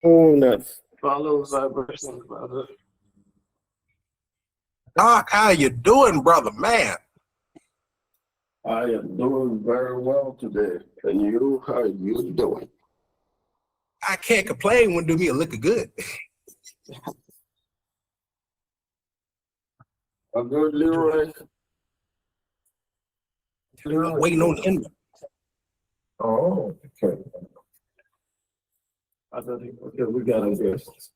Oh, that's follow vibration, brother. Doc, how you doing, brother? Man, I am doing very well today. And you, how are you doing? I can't complain when do me a lick of good. I'm good, Leroy. I'm waiting on the end. Oh, okay. Okay, we got a guest.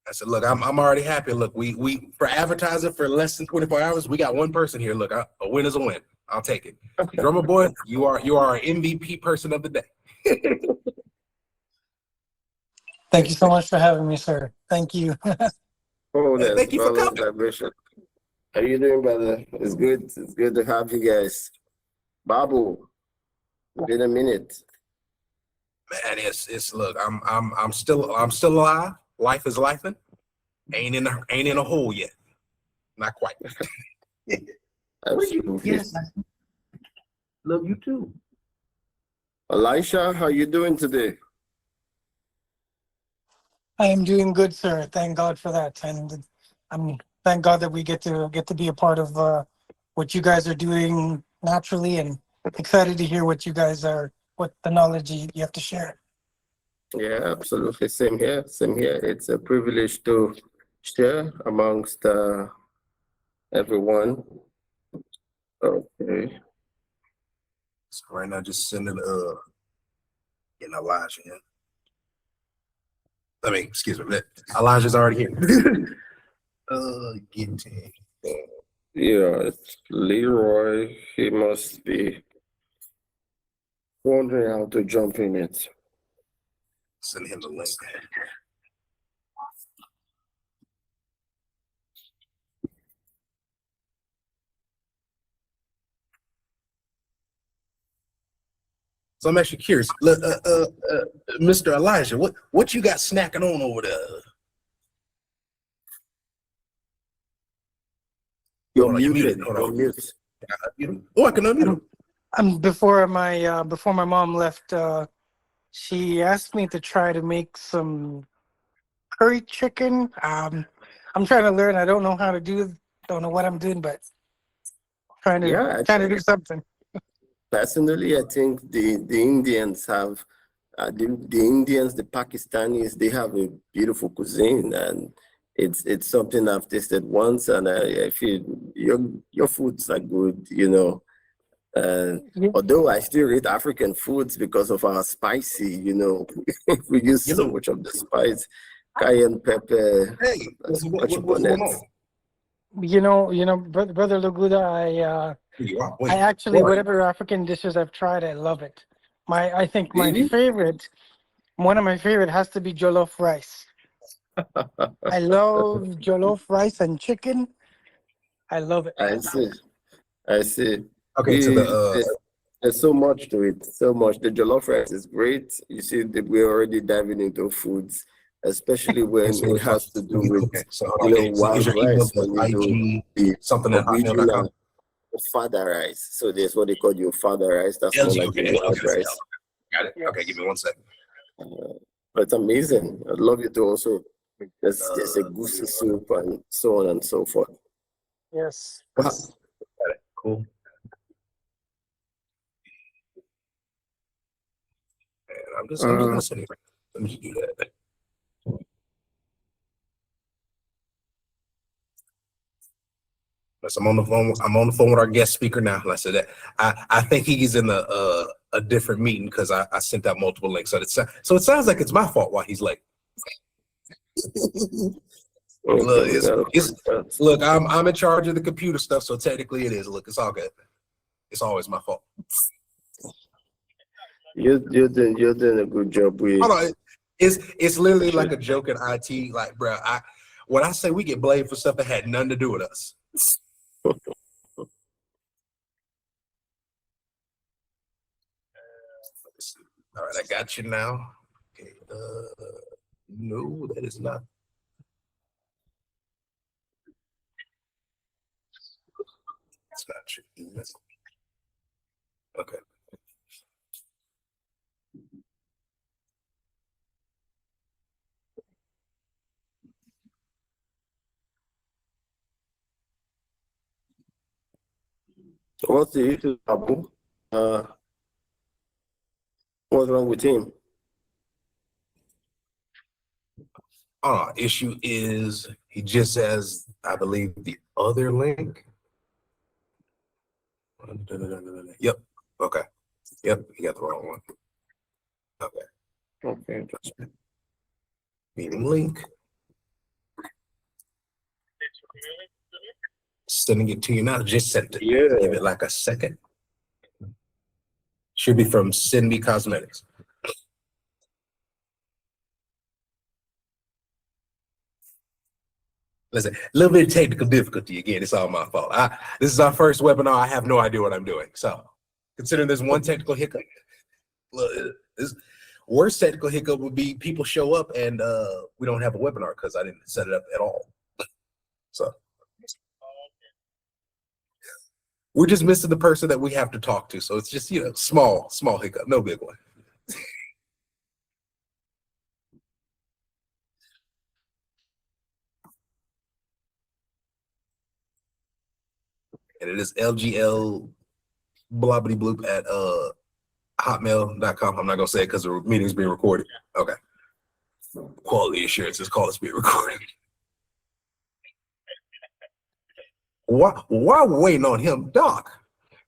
I said, look, I'm already happy. Look, we for advertising for less than 24 hours, we got one person here. Look, a win is a win. I'll take it. Okay. Drummer boy, you are our MVP person of the day. Thank you so much for having me, sir. Thank you. Oh, that's Thank you for follow coming. vibration. How you doing, brother? It's good. It's good to have you guys. Babu, been a minute. Man, it's look, I'm still alive. Life is lifing. Ain't in a hole yet. Not quite. Absolutely. Yes. Love you too. Elisha, how you doing today? I am doing good, sir. Thank God for that, and thank God that we get to be a part of what you guys are doing naturally, and excited to hear what the knowledge you have to share. Yeah, absolutely. Same here. Same here. It's a privilege to share amongst everyone. Okay. So right now, just sending getting Elijah in. Excuse me. Elijah's already here. Getting Yeah, it's Leroy. He must be wondering how to jump in it. send him the link. So I'm actually curious, Mr. Elijah, what you got snacking on over there? You're Hold on, muted. Hold You're on. muted. Oh, I can unmute him. Before my mom left, she asked me to try to make some curry chicken. I'm trying to learn. I don't know how to don't know what I'm doing, but trying to do something. Personally, I think the Indians have the Indians, the Pakistanis, they have a beautiful cuisine, and it's something I've tasted once, and I feel your foods are good, you know. Yeah. Although I still eat African foods because of our spicy, you know, we use so much of the spice, cayenne pepper, Hey, what's going on? Brother Laguda, I actually, whatever African dishes I've tried, I love it. I think my favorite, one of my favorite has to be jollof rice. I love jollof rice and chicken. I love it. I see. Okay, There's so much to it, so much. The jollof rice is great. You see that we're already diving into foods, especially when it has to do with, wild rice, when you do the original fada rice. So there's what they call your fada rice. That's more like your wild rice. Got it. Okay, give me 1 second. But it's amazing. I'd love you to also, there's a goosey soup and so on and so forth. Yes. Got it. Cool. And I'm just listening. Let me do that. I'm on the phone. I'm on the phone with our guest speaker now. Like I said, that I think he's in a different meeting because I sent out multiple links. So it sounds like it's my fault why he's late. Look, I'm in charge of the computer stuff, so technically it is. Look, it's all good. It's always my fault. You're doing a good job with. Hold on. It's literally like a joke in IT. Like, bro, when I say we get blamed for stuff that had nothing to do with us. All right, I got you now. Okay, no, that is not. It's not you. Okay. What's the issue, Abu? What's wrong with him? Issue is he just has, I believe, the other link. Yep. Okay. Yep. You got the wrong one. Okay. Okay. Meeting link. Sending it to you now. Just sent it. Yeah. Give it like a second. Should be from SendMeCosmetics. Listen, a little bit of technical difficulty again. It's all my fault. This is our first webinar. I have no idea what I'm doing. So, considering there's one technical hiccup, this worst technical hiccup would be people show up and we don't have a webinar because I didn't set it up at all. So, we're just missing the person that we have to talk to. So it's just, you know, small hiccup, no big one. And it is LGL blobbity bloop at hotmail.com. I'm not gonna say it because the meeting's being recorded. Okay. Quality assurance is called it's being recorded. While we're waiting on him, Doc,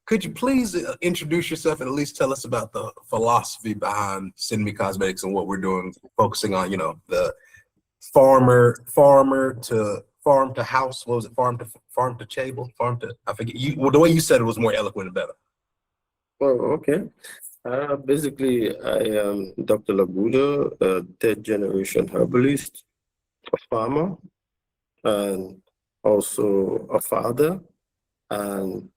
could you please introduce yourself and at least tell us about the philosophy behind SendMeCosmetics and what we're doing, focusing on, you know, the farmer to farm to house. What was it? Farm to table, I forget. Well, the way you said it was more eloquent and better. Well, okay. Basically, I am Dr. Laguda, a third generation herbalist, a farmer, and also a father. And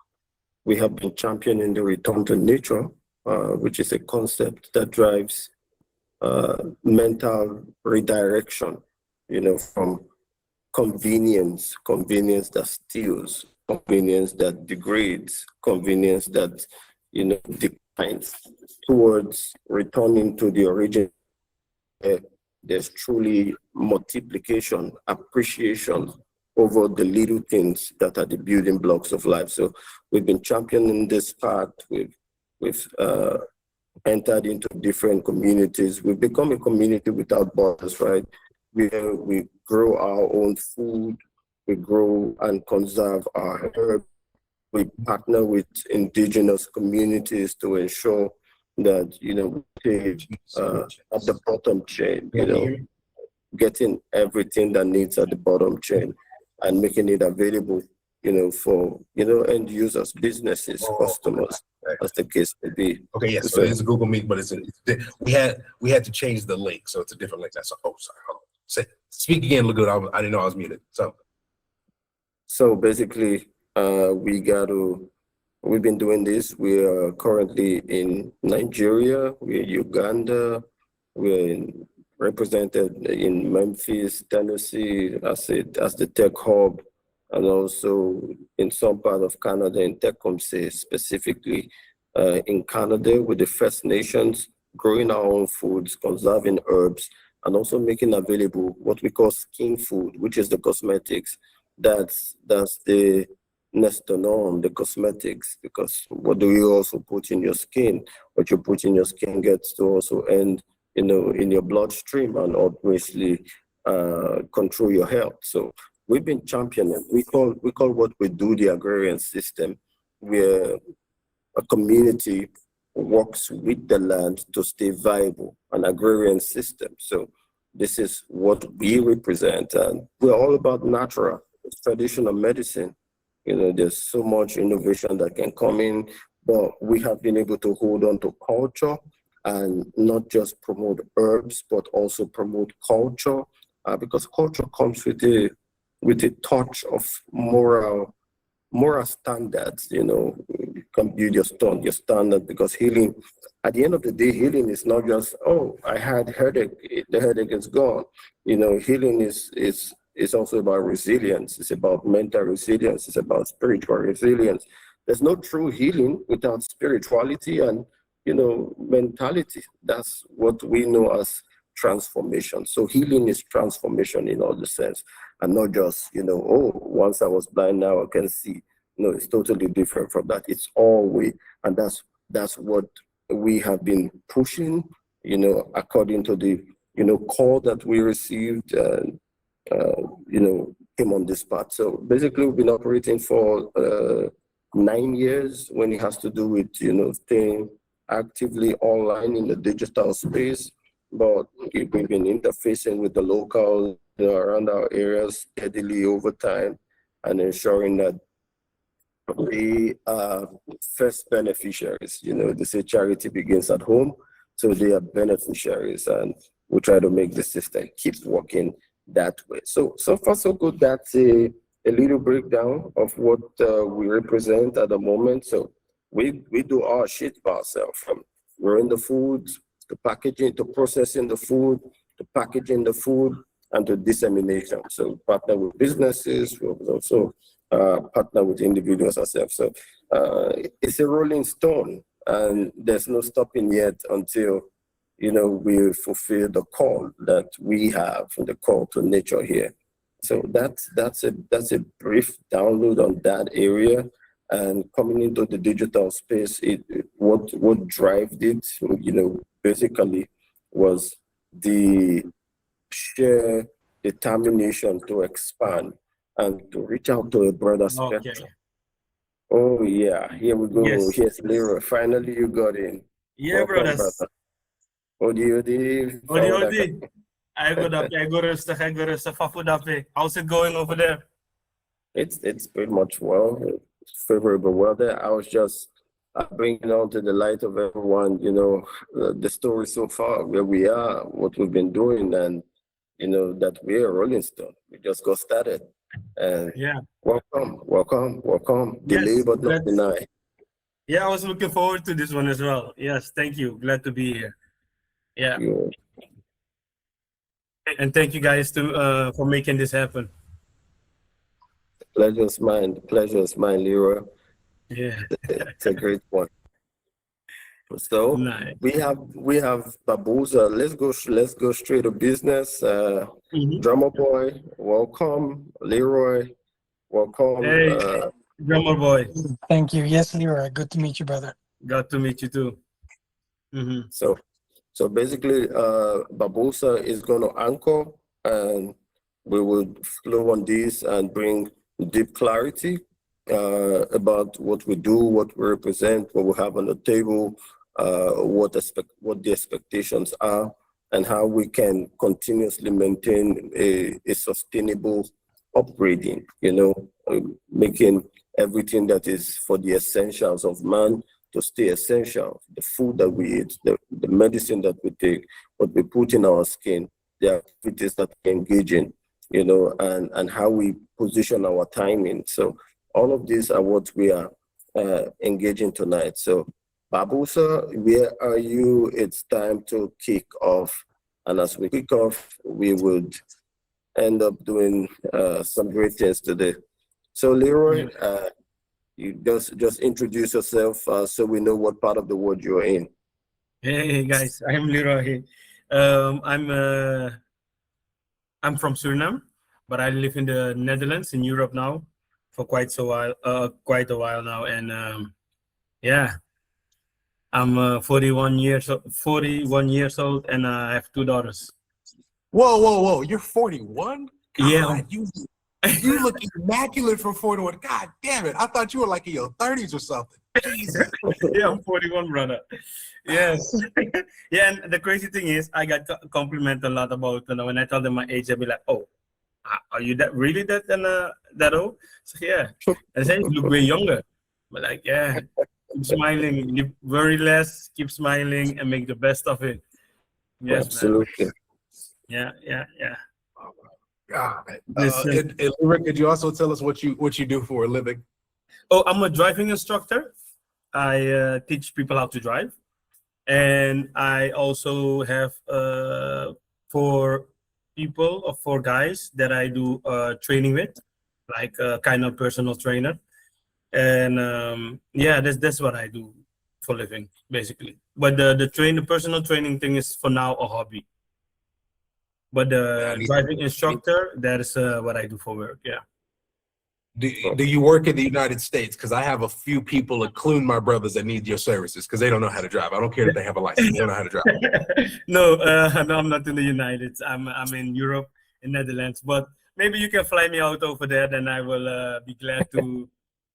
we have been championing the return to nature, which is a concept that drives mental redirection, you know, from convenience that steals, convenience that degrades, convenience that, you know, declines, towards returning to the origin. There's truly multiplication, appreciation over the little things that are the building blocks of life. So we've been championing this path. We've entered into different communities. We've become a community without borders, right? We grow our own food, we grow and conserve our herbs. We partner with indigenous communities to ensure that, you know, we stay at the bottom chain, you know, getting everything that needs at the bottom chain and making it available, you know, for, you know, end users, businesses, customers, as the case may be. Okay, yes, so it's a Google Meet, but we had to change the link, so it's a different link. That's hold on. Speak again, Laguda. I didn't know I was muted. So basically, we've been doing this. We are currently in Nigeria, we're in Uganda, we're represented in Memphis, Tennessee as the tech hub, and also in some part of Canada, in Tecumseh specifically, in Canada with the First Nations, growing our own foods, conserving herbs, and also making available what we call skin food, which is the cosmetics. That's the next to norm, the cosmetics, because what do you also put in your skin? What you put in your skin gets to also end, you know, in your bloodstream and obviously control your health. So we've been championing. We call what we do the agrarian system, where a community works with the land to stay viable, an agrarian system. So this is what we represent, and we're all about natural. It's traditional medicine. You know, there's so much innovation that can come in, but we have been able to hold on to culture and not just promote herbs, but also promote culture, because culture comes with a touch of moral standards. You know, you can build your standard, because healing, at the end of the day, healing is not just, oh, I had headache, the headache is gone. You know, healing is also about resilience. It's about mental resilience. It's about spiritual resilience. There's no true healing without spirituality and, you know, mentality. That's what we know as transformation. So healing is transformation in all the sense, and not just, you know, oh, once I was blind, now I can see. No, it's totally different from that. It's all we, and that's what we have been pushing, according to the, call that we received, came on this path. So basically, we've been operating for 9 years when it has to do with, staying actively online in the digital space. But we've been interfacing with the locals, around our areas steadily over time, and ensuring that we are first beneficiaries. They say charity begins at home, so they are beneficiaries, and we try to make the system keep working that way. So far so good. That's a little breakdown of what we represent at the moment. So we do our shit by ourselves, from growing the food to packaging to processing the food to packaging the food and to dissemination. So partner with businesses, we also partner with individuals ourselves. So it's a rolling stone, and there's no stopping yet until we fulfill the call that we have, the call to nature here. So that's a brief download on that area. And coming into the digital space, what drives it, basically was the sheer determination to expand and to reach out to a broader spectrum. Oh yeah, here we go. Yes. Yes, Leroy, finally you got in. Yeah, Welcome, brothers. brother. Odi. I go rustig, Fafudape. How's it going over there? It's pretty much well. It's favorable weather. I was just bringing on to the light of everyone, the story so far, where we are, what we've been doing, and that we're Rolling Stone. We just got started. And Yeah. Welcome. Yes, Delay but not deny. Yeah, I was looking forward to this one as well. Yes, thank you. Glad to be here. Yeah. And thank you guys for making this happen. Pleasure's mine, Leroy. Yeah. It's a great one. So nice. we have Babuza. Let's go straight to business. Drummer boy, welcome. Leroy, welcome. Hey, drummer boy. Thank you. Yes, Leroy. Good to meet you, brother. Glad to meet you too. So basically, Babuza is going to anchor, and we will flow on this and bring deep clarity about what we do, what we represent, what we have on the table, what the expectations are, and how we can continuously maintain a sustainable upgrading, making everything that is for the essentials of man to stay essential. The food that we eat, the medicine that we take, what we put in our skin, the activities that we engage in, and how we position our timing. So all of these are what we are engaging tonight. So Babuza, where are you? It's time to kick off. And as we kick off, we would end up doing some great things today. So Leroy, you just introduce yourself so we know what part of the world you're in. Hey guys, I'm Leroy. I'm from Suriname, but I live in the Netherlands in Europe now for quite a while now, and I'm 41 years old, and I have 2 daughters. Whoa! You're 41? God, yeah, you look immaculate for 41. God damn it! I thought you were like in your 30s or something. Jesus. Yeah, I'm 41, brother. Yes. Yeah, and the crazy thing is, I got complimented a lot about when I tell them my age, they'll be like, "Oh, are you that old?" So yeah, I say you look way younger, but like yeah, keep smiling, live very less, keep smiling, and make the best of it. Yes, absolutely. Man. Yeah. Oh my God. And could you also tell us what you do for a living? Oh, I'm a driving instructor. I teach people how to drive, and I also have 4 guys that I do training with, like a kind of personal trainer. And that's what I do for living, basically. But the personal training thing is for now a hobby. But the driving instructor, that is what I do for work. Yeah. Do you work in the United States? Because I have a few people, including my brothers, that need your services because they don't know how to drive. I don't care if they have a license; they don't know how to drive. No, no, I'm not in the United. I'm in Europe, in Netherlands. But maybe you can fly me out over there, then I will be glad to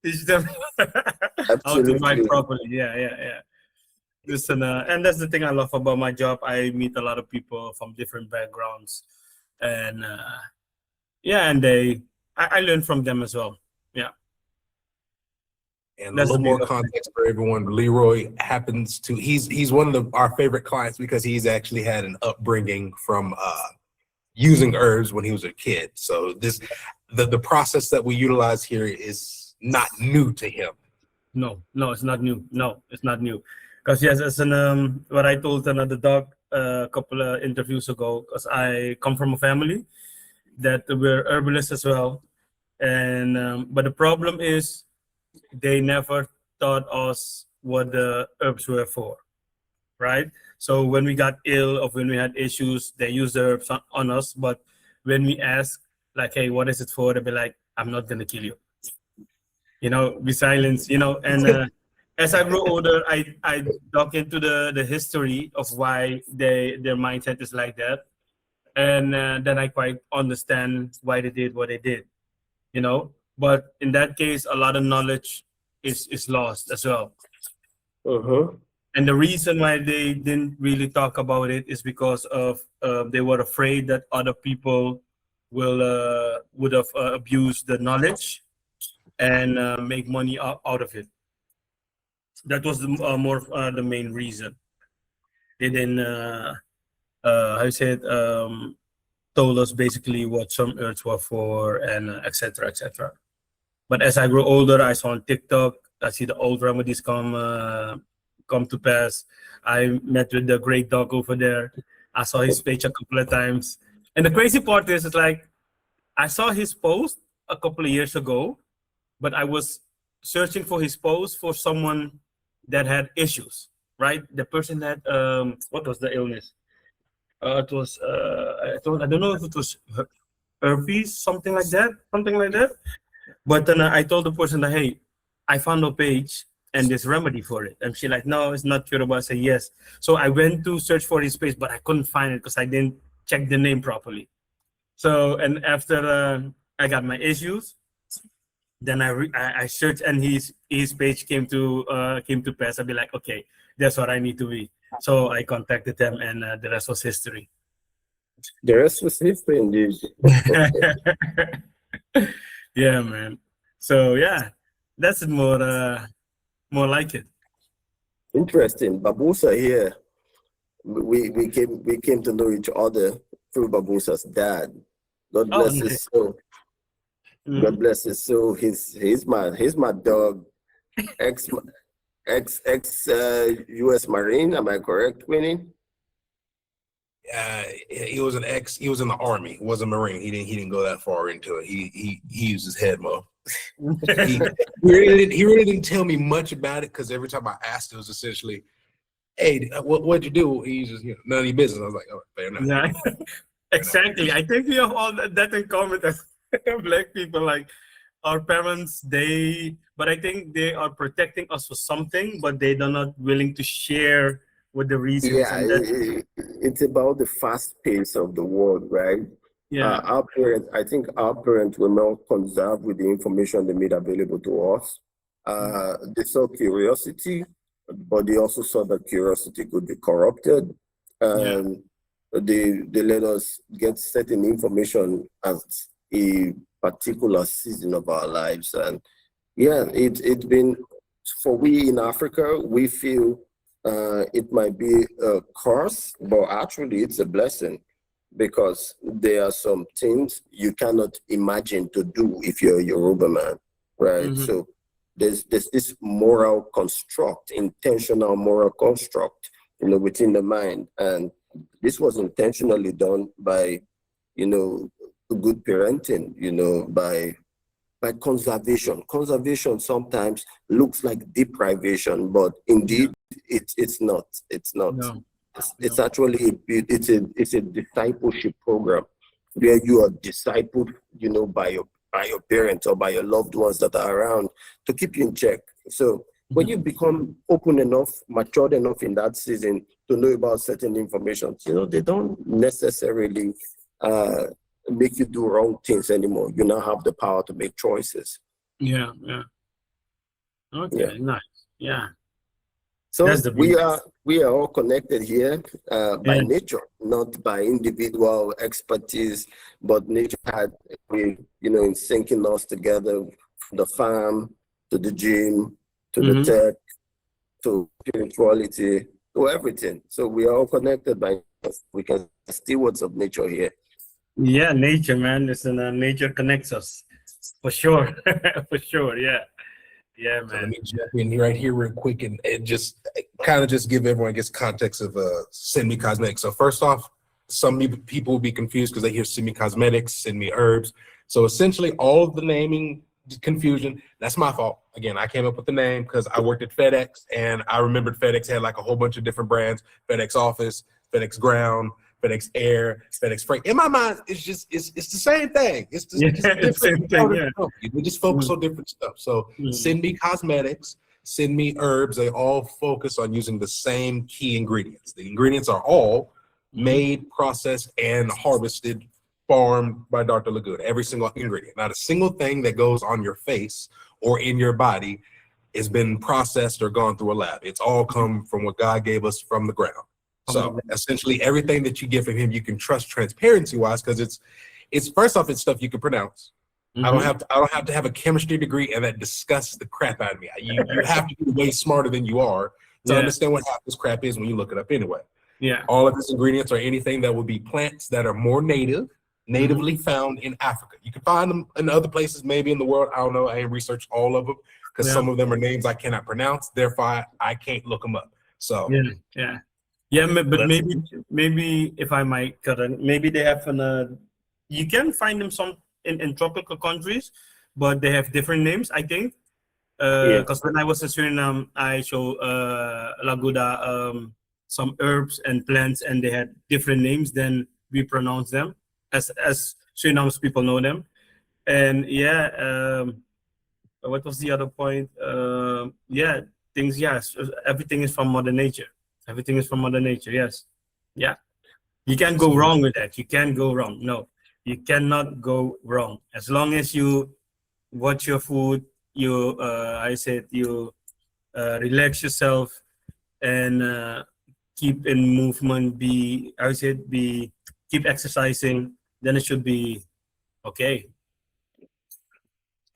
teach them how to drive properly. Yeah. Listen, and that's the thing I love about my job. I meet a lot of people from different backgrounds, and and I learn from them as well. Yeah. And a little more context for everyone. Leroy happens to he's one of our favorite clients because he's actually had an upbringing from using herbs when he was a kid. So the process that we utilize here is not new to him. No, it's not new. No, it's not new. Because yes, as an what I told another dog a couple of interviews ago, because I come from a family that we're herbalists as well, and but the problem is they never taught us what the herbs were for, right? So when we got ill or when we had issues, they used the herbs on us, but when we ask, like, hey, what is it for? They'll be like, I'm not gonna kill you. Be silent, and as I grow older, I dug into the history of why their mindset is like that, and then I quite understand why they did what they did, But in that case, a lot of knowledge is lost as well. And the reason why they didn't really talk about it is because of they were afraid that other people would have abused the knowledge and make money out of it. That was the main reason. They then told us basically what some herbs were for and etc. etc. But as I grow older, I saw on TikTok, I see the old remedies come to pass. I met with the great dog over there. I saw his page a couple of times, and the crazy part is, it's like I saw his post a couple of years ago, but I was searching for his post for someone that had issues, right? The person had what was the illness? It was I don't know if it was herpes, something like that. But then I told the person that, hey, I found a page and there's remedy for it, and she like, no, it's not curable. I said yes. So I went to search for his page, but I couldn't find it because I didn't check the name properly. So and after I got my issues, then I searched and his page came to pass. I'd be like, okay, that's what I need to be. So I contacted them, and the rest was history. The rest was history, indeed. Yeah, man. So yeah, that's more like it. Interesting. Babusa here. We came to know each other through Babusa's dad. God bless his soul. God bless his soul. He's my dog, ex U.S. Marine. Am I correct, Winnie? He was he was in the Army. He was a Marine. He didn't go that far into it. He used his head more. he really didn't tell me much about it, because every time I asked, it was essentially, hey, what'd you do? He's just, none of your business. I was like, oh, fair enough. Yeah, exactly. I think we have all that in common as Black people. Like our parents, but I think they are protecting us for something, but they're not willing to share with the reasons. Yeah, it's about the fast pace of the world, right? Yeah. I think our parents were more conserved with the information they made available to us. They saw curiosity, but they also saw that curiosity could be corrupted. They let us get certain information at a particular season of our lives. And yeah, it's been, for we in Africa, we feel it might be a curse, but actually it's a blessing, because there are some things you cannot imagine to do if you're a Yoruba man, right? So there's this moral construct, intentional moral construct, within the mind. And this was intentionally done by, good parenting, by conservation. Conservation sometimes looks like deprivation, but indeed it's not. It's not. No. It's actually it's a discipleship program where you are discipled, by your by your parents or by your loved ones that are around to keep you in check. So when you become open enough, matured enough in that season to know about certain information, they don't necessarily make you do wrong things anymore. You now have the power to make choices. Yeah. Okay, nice. Yeah. So we are all connected here by nature, not by individual expertise, but nature had in syncing us together, from the farm to the gym to the tech to spirituality to everything. So we are all connected by we can stewards of nature here. Yeah, nature, man. Nature connects us for sure. For sure. Yeah. Yeah, man. So let me jump in right here real quick and just kind of just give everyone, I guess, context of SendMeCosmetics. So first off, some people will be confused because they hear SendMeCosmetics, Send Me Herbs. So essentially all of the naming confusion, that's my fault. Again, I came up with the name because I worked at FedEx and I remembered FedEx had like a whole bunch of different brands, FedEx Office, FedEx Ground, FedEx Air, FedEx Freight. In my mind, it's the same thing. It's the same thing. Yeah. We just focus on different stuff. So Send Me Cosmetics, Send Me Herbs, they all focus on using the same key ingredients. The ingredients are all made, processed, and harvested, farmed by Dr. Laguda. Every single ingredient. Not a single thing that goes on your face or in your body has been processed or gone through a lab. It's all come from what God gave us from the ground. So essentially everything that you get from him, you can trust transparency-wise because it's first off, it's stuff you can pronounce. I don't have to have a chemistry degree, and that disgusts the crap out of me. You have to be way smarter than you are to understand what half this crap is when you look it up anyway. Yeah. All of these ingredients are anything that will be plants that are more natively found in Africa. You can find them in other places, maybe in the world. I don't know. I ain't researched all of them because some of them are names I cannot pronounce. Therefore, I can't look them up. So yeah, but maybe if I might cut in, maybe they have you can find them some in tropical countries, but they have different names, I think. Because when I was in Suriname, I showed Laguda some herbs and plants, and they had different names than we pronounce them as Suriname people know them. And what was the other point? Everything is from Mother Nature. Everything is from Mother Nature. Yes. Yeah. You can't go wrong with that. You can't go wrong. No, you cannot go wrong. As long as you watch your food, you relax yourself and keep in movement, keep exercising, then it should be okay.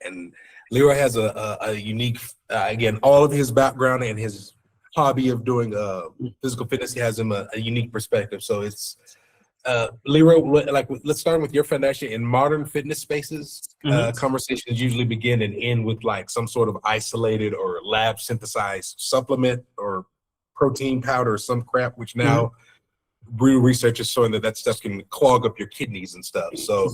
And Leroy has a unique, again, all of his background and his hobby of doing physical fitness, he has him a unique perspective. So it's Leroy, let's start with your foundation. In modern fitness spaces, conversations usually begin and end with like some sort of isolated or lab synthesized supplement or protein powder or some crap, which now real research is showing that stuff can clog up your kidneys and stuff. So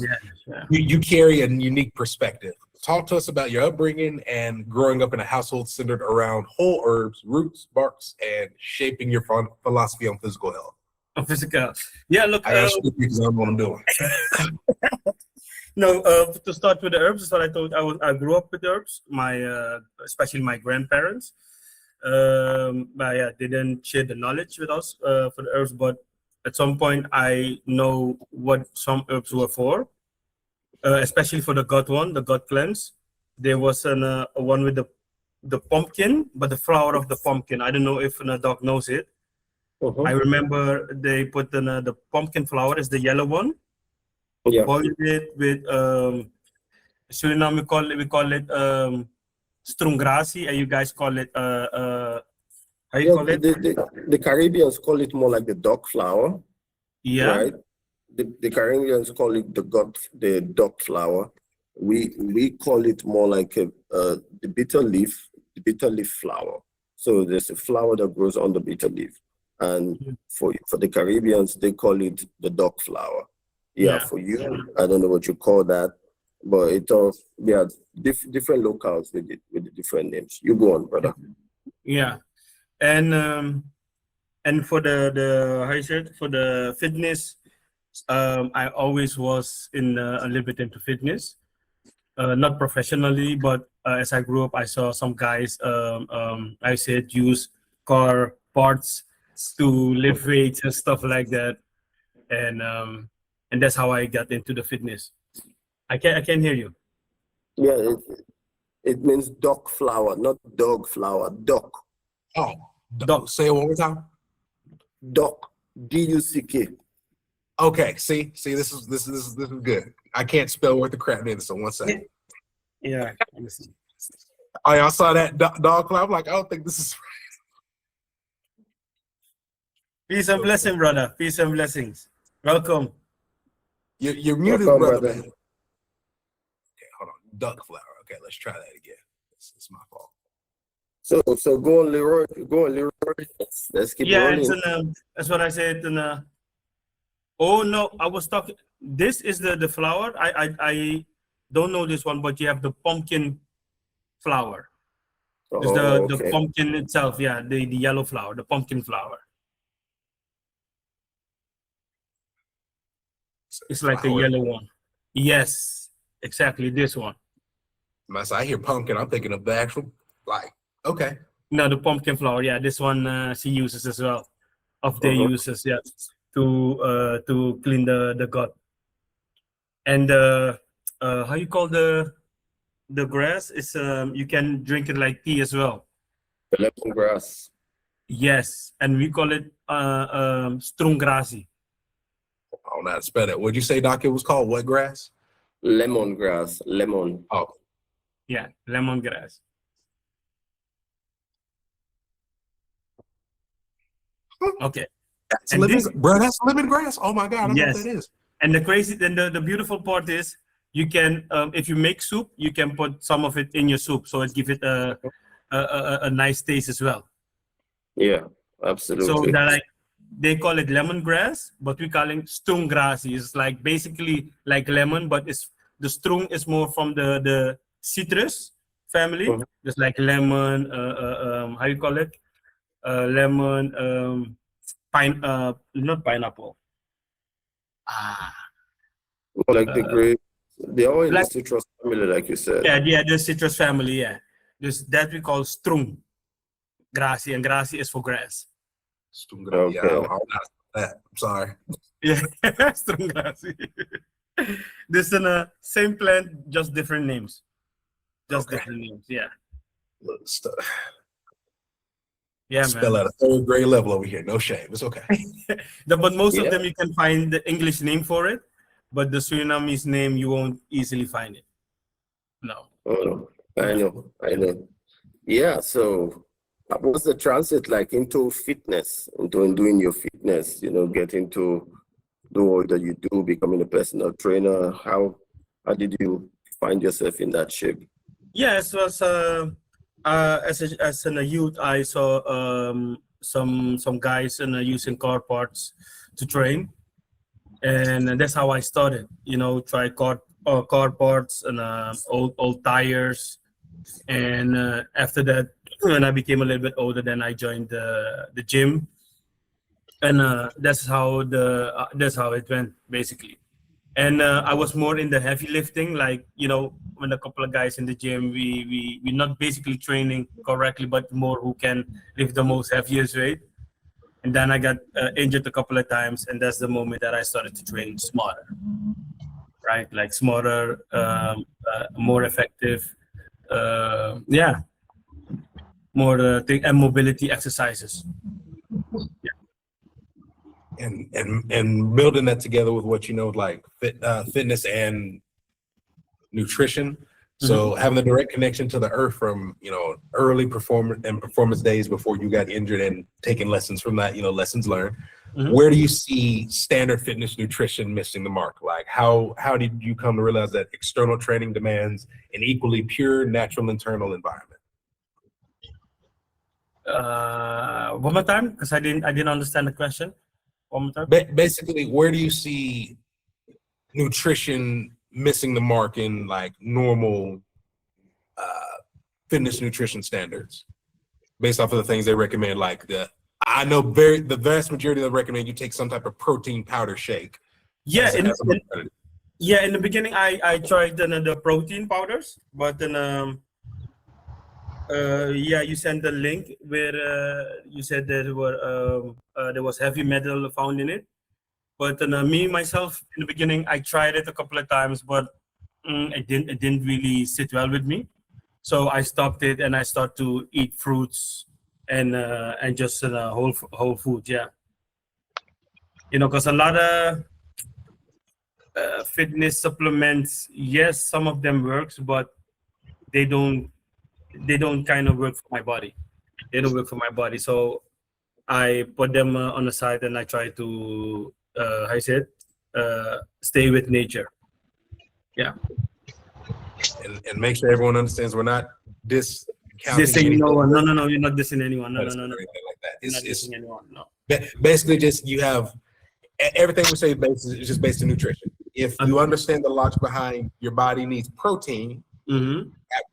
you carry a unique perspective. Talk to us about your upbringing and growing up in a household centered around whole herbs, roots, barks, and shaping your philosophy on physical health. On physical health. Yeah, look. I gotta speak because I know what I'm doing. No, to start with the herbs, is what I told. I grew up with herbs. Especially my grandparents. They didn't share the knowledge with us for the herbs, but at some point I know what some herbs were for. Especially for the gut one, the gut cleanse. There was a one with the pumpkin, but the flower of the pumpkin. I don't know if a dog knows it. I remember they put the pumpkin flower is the yellow one. Yeah. Boiled it with Suriname we call it strungrasi, and you guys call it how you call it? The Caribbeans call it more like the duck flower. Yeah. Right. The Caribbeans call it the duck flower. We call it more like the bitter leaf flower. So there's a flower that grows on the bitter leaf, and for the Caribbeans they call it the duck flower. Yeah. For you, I don't know what you call that, but it all different locales with the different names. You go on, brother. Yeah, and for the how you said for the fitness. I always was a little bit into fitness. not professionally, but as I grew up, I saw some guys, I said, use car parts to lift weights and stuff like that, and that's how I got into the fitness. I can't hear you. Yeah, it means duck flour, not dog flour. Duck. Oh, duck. Say it one more time. Duck. D-U-C-K. Okay. See, this is good. I can't spell worth the crap neither. So 1 second. Yeah. Oh, y'all saw that dog club? I'm like, I don't think this is right. Peace and blessing, brother. Peace and blessings. Welcome. You're muted, Welcome, brother. brother. Okay, hold on. Duck flour. Okay, let's try that again. It's my fault. So go on, Leroy. Go on, Leroy. Let's keep rolling. That's what I said. Oh no, I was talking. This is the flour. I don't know this one, but you have the pumpkin flour. There's the pumpkin itself. Yeah, the yellow flour, the pumpkin flour. It's like the yellow one. Yes, exactly this one. I hear pumpkin. I'm thinking of the actual, like, okay. No, the pumpkin flour. Yeah, this one she uses as well. They uses, yeah, to clean the gut. And how you call the grass is you can drink it like tea as well. Lemongrass. Yes, and we call it strungrasi. I don't know how to spell it. What'd you say, Doc? It was called what grass? Lemongrass. Lemon. Oh. Yeah, lemongrass. Okay. That's lemongrass. Oh my God, I know what that is. And the beautiful part is you can if you make soup, you can put some of it in your soup, so it gives it a nice taste as well. Yeah, absolutely. So they call it lemongrass, but we call it strungrasi. It's like basically like lemon, but the strung is more from the citrus family, just like lemon. How you call it? Lemon. Not pineapple. Like the grape. They're all in the citrus family, like you said. Yeah, the citrus family. Yeah, that we call strung grassi, and grassi is for grass. Okay. Yeah, I'm sorry. Yeah, strung grassi. This is the same plant, just different names. Different names. Yeah. Yeah, spell man. at a third grade level over here. No shame. It's okay. But most of them you can find the English name for it, but the Surinamese name you won't easily find it. No. Oh, I know. Yeah. So, what's the transit like into fitness, into doing your fitness? Getting to do all that you do, becoming a personal trainer. How did you find yourself in that shape? Yeah, it was as a youth, I saw some guys using car parts to train, and that's how I started. Try car parts and old tires, and after that, when I became a little bit older, then I joined the gym, and that's how it went basically. And I was more in the heavy lifting, like when a couple of guys in the gym, we not basically training correctly, but more who can lift the most heaviest weight. And then I got injured a couple of times, and that's the moment that I started to train smarter, right? Like smarter, more effective, more and mobility exercises. And building that together with what like fitness and nutrition. So having a direct connection to the earth from early performance days before you got injured, and taking lessons from that, lessons learned. Where do you see standard fitness nutrition missing the mark? Like how did you come to realize that external training demands an equally pure, natural internal environment? One more time, because I didn't understand the question. One more time. Basically, where do you see nutrition missing the mark in like normal fitness nutrition standards, based off of the things they recommend? Like the vast majority of them recommend you take some type of protein powder shake. Yeah, Yeah, in the beginning, I tried the protein powders, but then yeah, you sent the link where you said there was heavy metal found in it. But then me myself in the beginning, I tried it a couple of times, but it didn't really sit well with me. So I stopped it and I started to eat fruits and just whole food. Yeah, because a lot of fitness supplements, yes, some of them works, but they don't kind of work for my body. They don't work for my body. So I put them on the side and I try to how you said stay with nature. Yeah. And make sure everyone understands we're not discounting Dissing no one. No, you're not dissing anyone. No. Like that. You're not dissing anyone. No. Basically, just you have everything we say is just based on nutrition. If you understand the logic behind your body needs protein,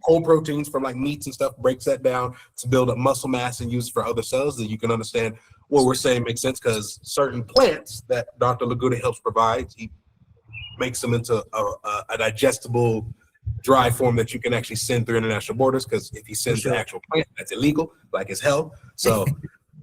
whole proteins from like meats and stuff breaks that down to build up muscle mass and use it for other cells, that you can understand what we're saying makes sense, because certain plants that Dr. Laguda helps provide, he makes them into a digestible dry form that you can actually send through international borders, because if he sends the actual plant, that's illegal, like as hell. So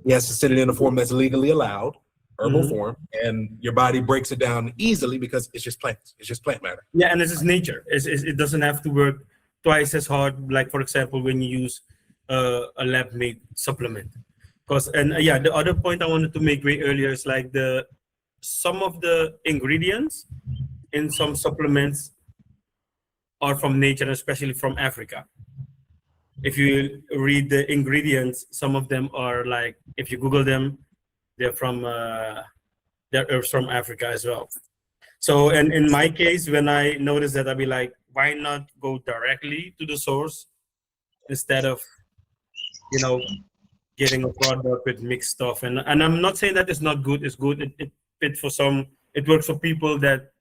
he has to send it in a form that's legally allowed, herbal form, and your body breaks it down easily because it's just plants. It's just plant matter. Yeah, and this is nature. It doesn't have to work twice as hard, like for example, when you use a lab-made supplement. Yeah, the other point I wanted to make way earlier is like some of the ingredients in some supplements are from nature, especially from Africa. If you read the ingredients, some of them are like, if you Google them, they're from Africa as well. So, and in my case, when I notice that, I'll be like, why not go directly to the source instead of, getting a product with mixed stuff? And I'm not saying that it's not good. It's good. It fits for some. It works for people that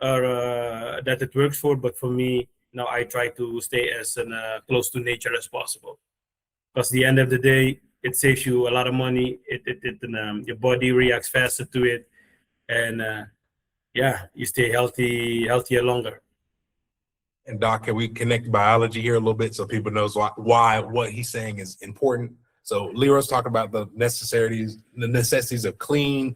are that it works for. But for me, now I try to stay as close to nature as possible, because at the end of the day, it saves you a lot of money. Your body reacts faster to it, and yeah, you stay healthier longer. And Doc, can we connect biology here a little bit so people knows why what he's saying is important? So Leroy's talking about the necessities of clean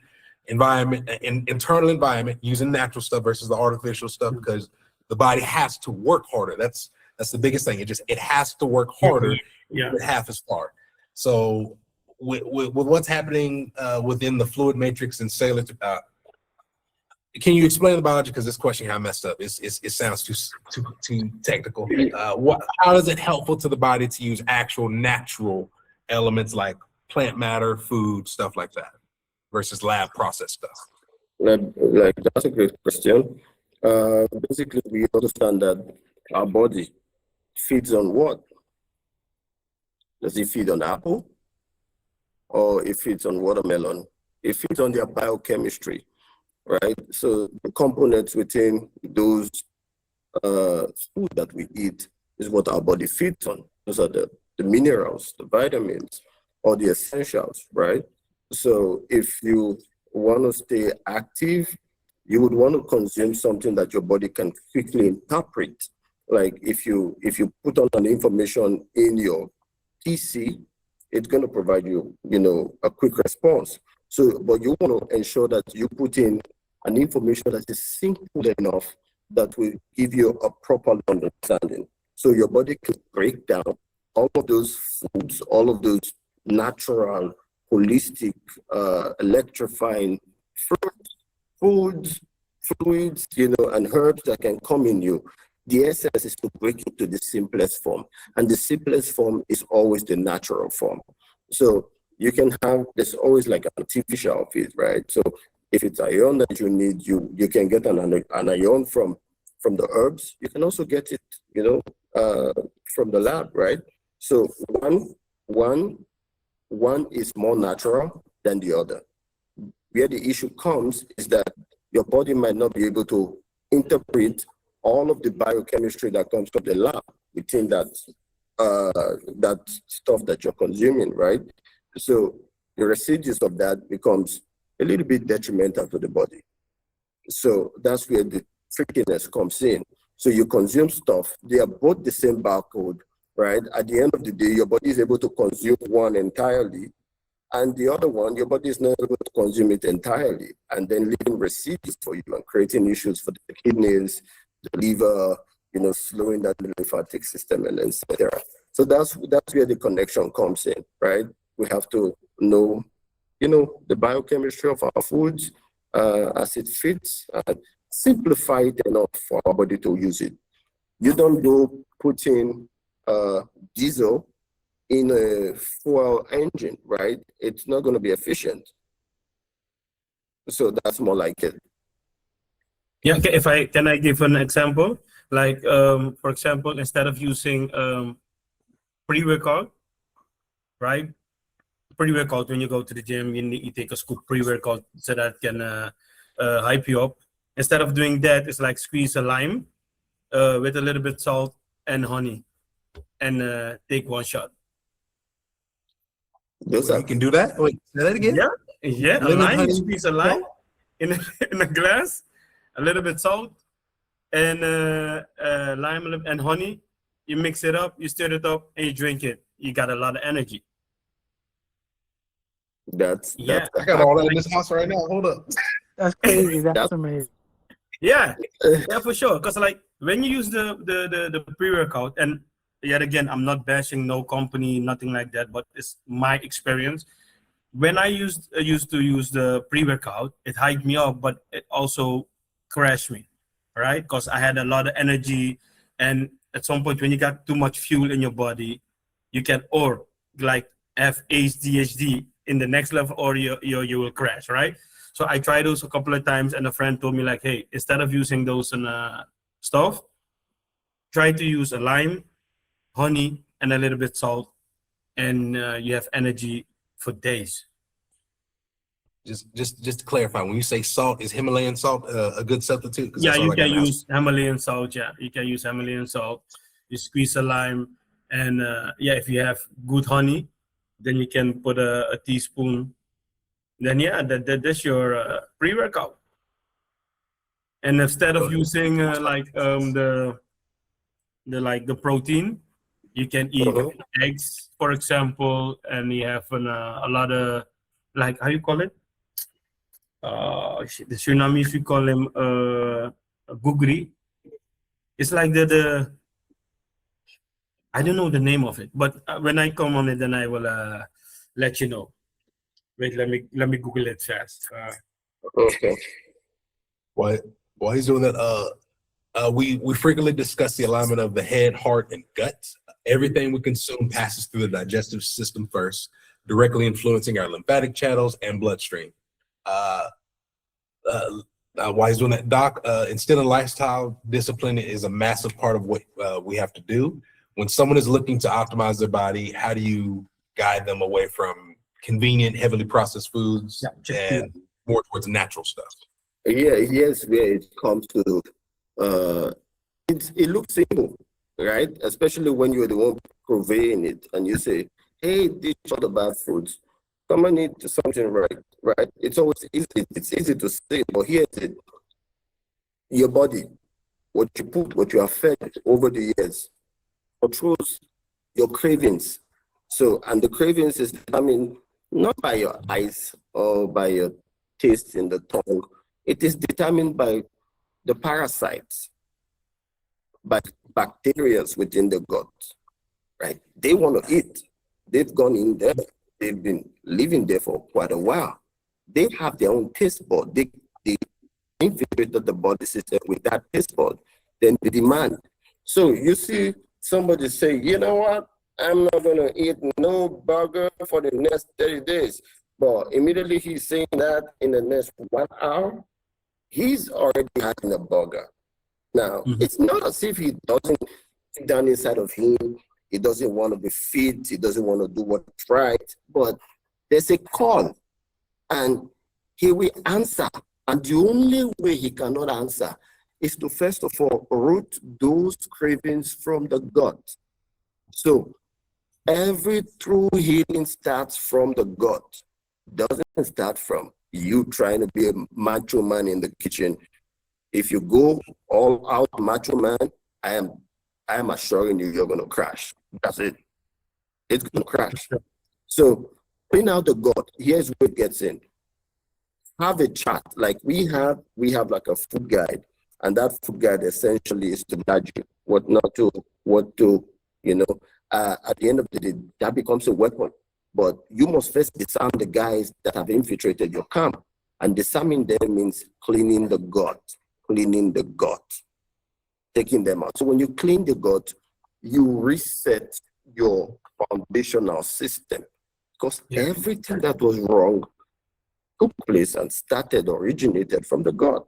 environment and internal environment, using natural stuff versus the artificial stuff, because the body has to work harder. That's the biggest thing. It has to work harder, half as far. So with what's happening within the fluid matrix and cellular, can you explain the biology? Because this question here I messed up. It sounds too technical. How is it helpful to the body to use actual natural elements like plant matter, food, stuff like that, versus lab processed stuff? Like that's a great question. Basically, we understand that our body feeds on what? Does it feed on apple? Or it feeds on watermelon? It feeds on their biochemistry, right? So the components within those food that we eat is what our body feeds on. Those are the minerals, the vitamins, or the essentials, right? So if you want to stay active, you would want to consume something that your body can quickly interpret. Like if you put on an information in your PC, it's going to provide you, a quick response. So, but you want to ensure that you put in an information that is simple enough that will give you a proper understanding. So your body can break down all of those foods, all of those natural, holistic, electrifying foods, fluids, and herbs that can come in you. The essence is to break it to the simplest form. And the simplest form is always the natural form. So you can have, there's always like an artificial feed, right? So if it's iron that you need, you can get an iron from the herbs. You can also get it, from the lab, right? So one is more natural than the other. Where the issue comes is that your body might not be able to interpret all of the biochemistry that comes from the lab within that stuff that you're consuming, right? So the residues of that becomes a little bit detrimental to the body. So that's where the trickiness comes in. So you consume stuff, they are both the same barcode, right? At the end of the day, your body is able to consume one entirely, and the other one, your body is not able to consume it entirely, and then leaving residues for you and creating issues for the kidneys, the liver, slowing down the lymphatic system, and etc. So that's where the connection comes in, right? We have to know, the biochemistry of our foods as it fits, and simplify it enough for our body to use it. You don't go put in diesel in a fuel engine, right? It's not going to be efficient. So that's more like it. Yeah, okay, can I give an example? Like, for example, instead of using pre-workout, right? Pre-workout, when you go to the gym, you take a scoop pre-workout so that can hype you up. Instead of doing that, it's like squeeze a lime with a little bit salt and honey, and take one shot. You can do that? Wait, say that again? Yeah, a lime, you squeeze a lime in a glass, a little bit salt, and lime and honey. You mix it up, you stir it up, and you drink it. You got a lot of energy. That's I got all that in this house right now. Hold up. That's crazy. That's amazing. Yeah, for sure. Because like when you use the pre-workout, and yet again, I'm not bashing no company, nothing like that, but it's my experience. When I used to use the pre-workout, it hyped me up, but it also crashed me, right? Because I had a lot of energy, and at some point when you got too much fuel in your body, you can or like have ADHD in the next level, or you will crash, right? So I tried those a couple of times, and a friend told me like, hey, instead of using those stuff, try to use a lime, honey, and a little bit salt, and you have energy for days. Just to clarify, when you say salt, is Himalayan salt a good substitute? Yeah, you can use Himalayan salt. Yeah, you can use Himalayan salt. You squeeze a lime, and if you have good honey, then you can put a teaspoon. Then that's your pre-workout. And instead of using the protein, you can eat eggs, for example, and you have a lot of, like, how you call it? The Surinamese, we call them gugri. It's like the I don't know the name of it, but when I come on it, then I will let you know. Wait, let me Google it fast. Okay. While he's doing that, we frequently discuss the alignment of the head, heart, and gut. Everything we consume passes through the digestive system first, directly influencing our lymphatic channels and bloodstream. While he's doing that, Doc, instilling lifestyle discipline is a massive part of what we have to do. When someone is looking to optimize their body, how do you guide them away from convenient, heavily processed foods and more towards natural stuff? Yes, where it comes to it looks simple, right? Especially when you're the one purveying it and you say, hey, these are the bad foods. Come and eat something right? It's always easy. It's easy to say, but here's it. Your body, what you have fed over the years, controls your cravings. So, and the cravings is determined not by your eyes or by your taste in the tongue. It is determined by the parasites, by bacteria within the gut, right? They want to eat. They've gone in there. They've been living there for quite a while. They have their own taste bud. They infiltrated the body system with that taste bud. Then the demand. So you see somebody say, you know what? I'm not going to eat no burger for the next 30 days. But immediately he's saying that in the next 1 hour, he's already having a burger. Now, it's not as if he doesn't sit down inside of him. He doesn't want to be fit. He doesn't want to do what's right. But there's a call, and he will answer. And the only way he cannot answer is to, first of all, root those cravings from the gut. So every true healing starts from the gut. Doesn't start from you trying to be a macho man in the kitchen If you go all out macho man, I am assuring you, you're going to crash. That's it. It's going to crash. So clean out the gut. Here's where it gets in. Have a chart. Like we have like a food guide, and that food guide essentially is to guide you what not to, what to, at the end of the day, that becomes a weapon. But you must first disarm the guys that have infiltrated your camp. And disarming them means cleaning the gut, taking them out. So when you clean the gut, you reset your foundational system, because everything that was wrong took place and originated from the gut.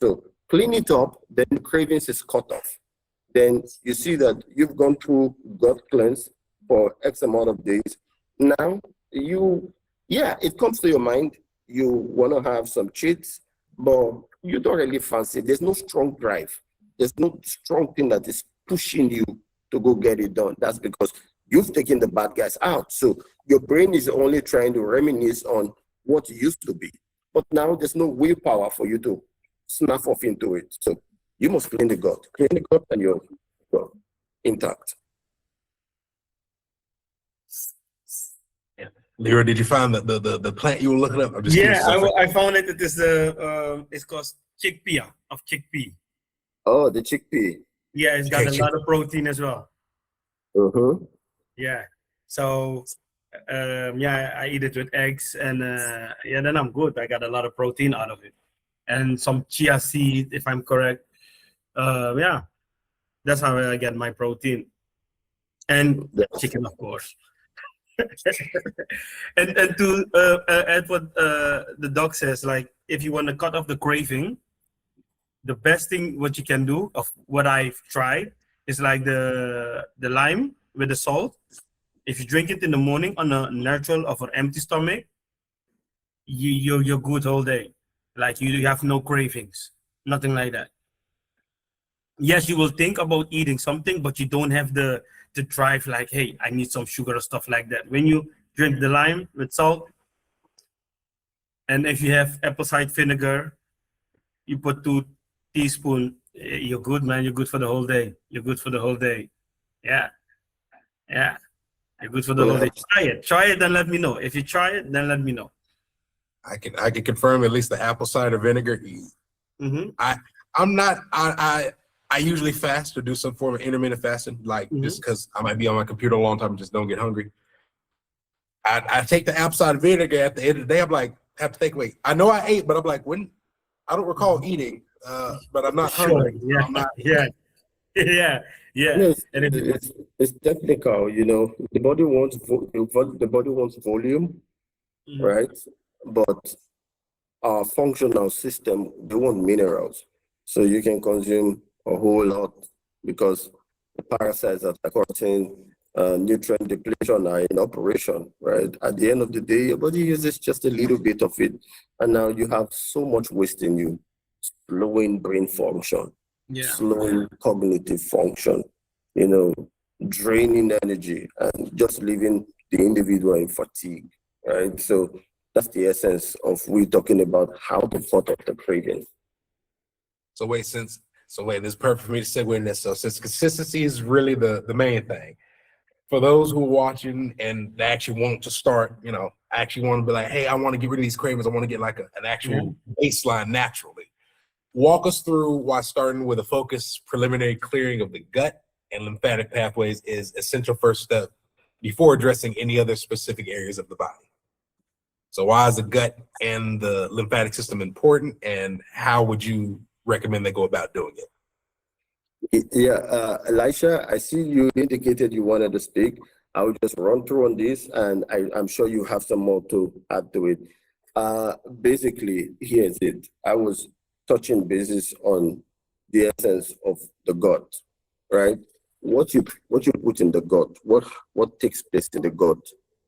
So clean it up, then cravings is cut off. Then you see that you've gone through gut cleanse for X amount of days. Now it comes to your mind, you want to have some cheats, but you don't really fancy. There's no strong drive. There's no strong thing that is pushing you to go get it done. That's because you've taken the bad guys out. So your brain is only trying to reminisce on what used to be. But now there's no willpower for you to snap off into it. So you must clean the gut. Clean the gut and you're intact. Leroy, did you find the plant you were looking up? I'm just I found it. It is it's called chickpea. Oh, the chickpea. Yeah, it's got a lot of protein as well. Yeah. So I eat it with eggs, and then I'm good. I got a lot of protein out of it, and some chia seed, if I'm correct. That's how I get my protein, and chicken, of course. and to add what the doc says, like if you want to cut off the craving, the best thing what you can do, of what I've tried, is like the lime with the salt. If you drink it in the morning on a natural of an empty stomach, you're good all day. Like you have no cravings, nothing like that. Yes, you will think about eating something, but you don't have the drive like, hey, I need some sugar or stuff like that. When you drink the lime with salt, and if you have apple cider vinegar, you put 2 teaspoons, you're good, man. You're good for the whole day. You're good for the whole day. Yeah. You're good for the whole day. Try it, then let me know. If you try it, then let me know. I can confirm at least the apple cider vinegar. I usually fast or do some form of intermittent fasting, like just because I might be on my computer a long time and just don't get hungry. I take the apple cider vinegar at the end of the day. I'm like, have to think, wait, I know I ate, but I'm like, when I don't recall eating, but I'm not hungry. Yeah. It's technical, the body wants volume, right? But our functional system, they want minerals. So you can consume a whole lot, because the parasites that are causing nutrient depletion are in operation, right? At the end of the day, your body uses just a little bit of it, and now you have so much waste in you, slowing brain function, slowing cognitive function, draining energy, and just leaving the individual in fatigue, right? So that's the essence of we talking about how to cut off the craving. So wait, this is perfect for me to segue in this. So since consistency is really the main thing, for those who are watching and they actually want to start, actually want to be like, hey, I want to get rid of these cravings. I want to get like an actual baseline naturally. Walk us through why starting with a focused preliminary clearing of the gut and lymphatic pathways is essential first step before addressing any other specific areas of the body. So why is the gut and the lymphatic system important, and how would you recommend they go about doing it? Elisha, I see you indicated you wanted to speak. I will just run through on this, and I'm sure you have some more to add to it. Basically, here's it. I was touching bases on the essence of the gut, right? What you put in the gut, what takes place in the gut,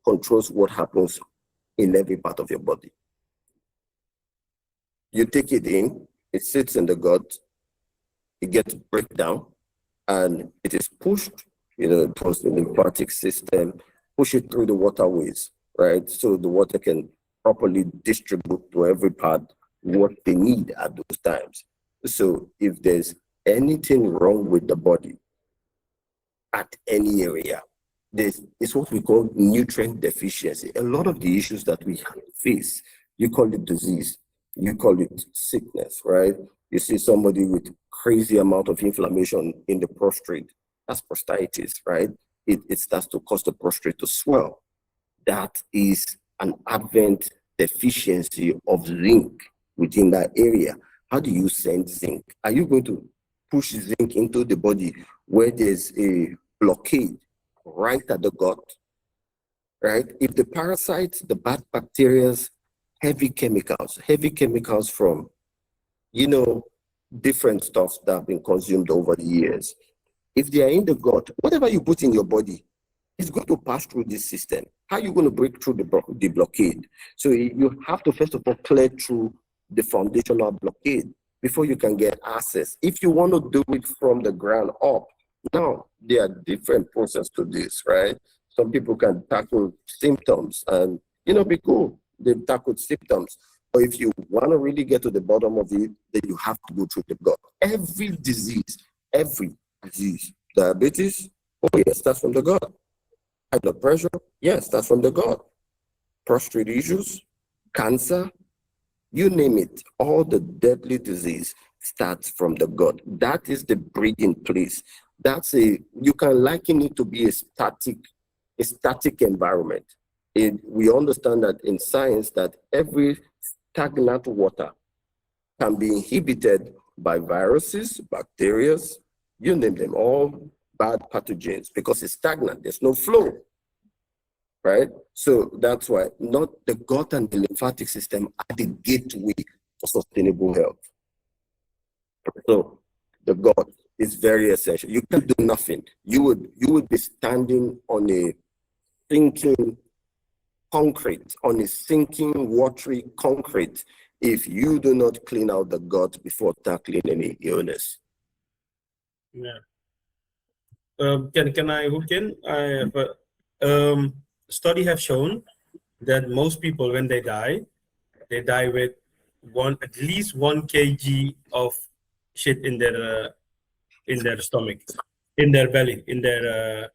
controls what happens in every part of your body. You take it in, it sits in the gut, it gets breakdown, and it is pushed, towards the lymphatic system, push it through the waterways, right? So the water can properly distribute to every part what they need at those times. So if there's anything wrong with the body at any area, this is what we call nutrient deficiency. A lot of the issues that we face, you call it disease, you call it sickness, right? You see somebody with crazy amount of inflammation in the prostate, that's prostatitis, right? It starts to cause the prostate to swell. That is an advent deficiency of zinc within that area. How do you send zinc? Are you going to push zinc into the body where there's a blockade right at the gut, right? If the parasites, the bad bacteria, heavy chemicals from, different stuffs that have been consumed over the years, if they are in the gut, whatever you put in your body, it's going to pass through this system. How are you going to break through the blockade? So you have to first of all clear through the foundational blockade before you can get access. If you want to do it from the ground up, now there are different processes to this, right? Some people can tackle symptoms and, be cool. They've tackled symptoms. But if you want to really get to the bottom of it, then you have to go through the gut. Every disease, diabetes, oh yes, that's from the gut. High blood pressure, yes, that's from the gut. Prostate issues, cancer, you name it, all the deadly disease starts from the gut. That is the breeding place. You can liken it to be a static environment. We understand that in science that every stagnant water can be inhibited by viruses, bacteria, you name them, all bad pathogens, because it's stagnant, there's no flow, right? So that's why not the gut and the lymphatic system are the gateway for sustainable health. So the gut is very essential. You can do nothing. You would be standing on a sinking concrete, on a sinking watery concrete, if you do not clean out the gut before tackling any illness. Yeah. Can I hook in? Study have shown that most people, when they die with at least 1 kg of shit in their stomach, in their belly, in their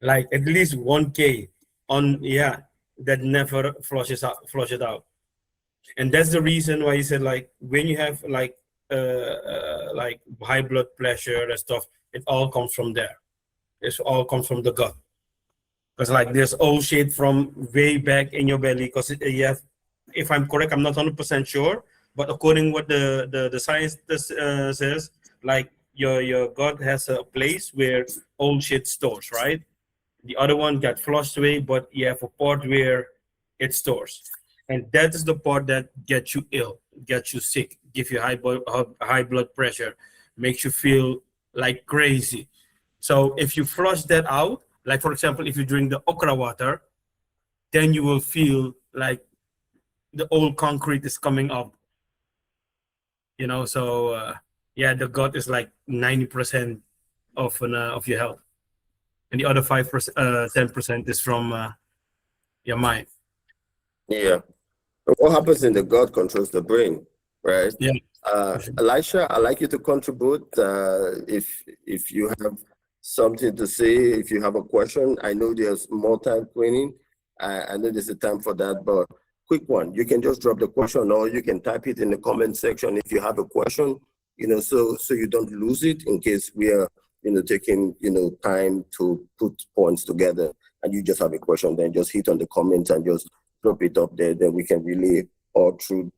like at least 1 k that never flushes it out. And that's the reason why he said, like, when you have like high blood pressure and stuff, it all comes from there. It all comes from the gut. Because like there's old shit from way back in your belly. Because if I'm correct, I'm not 100% sure, but according what the science says, like your gut has a place where old shit stores, right? The other one got flushed away, but you have a part where it stores. And that is the part that gets you ill, gets you sick, gives you high blood pressure, makes you feel like crazy. So if you flush that out, like for example, if you drink the okra water, then you will feel like the old concrete is coming up. So the gut is like 90% of your health. And the other 5%, 10% is from your mind. Yeah. What happens in the gut controls the brain, right? Yeah. Elisha, I'd like you to contribute. If you have something to say, if you have a question, I know there's more time training. I know there's a time for that, but quick one. You can just drop the question, or you can type it in the comment section if you have a question. So you don't lose it in case we are taking time to put points together, and you just have a question. Then just hit on the comments and just drop it up there. Then we can relay all through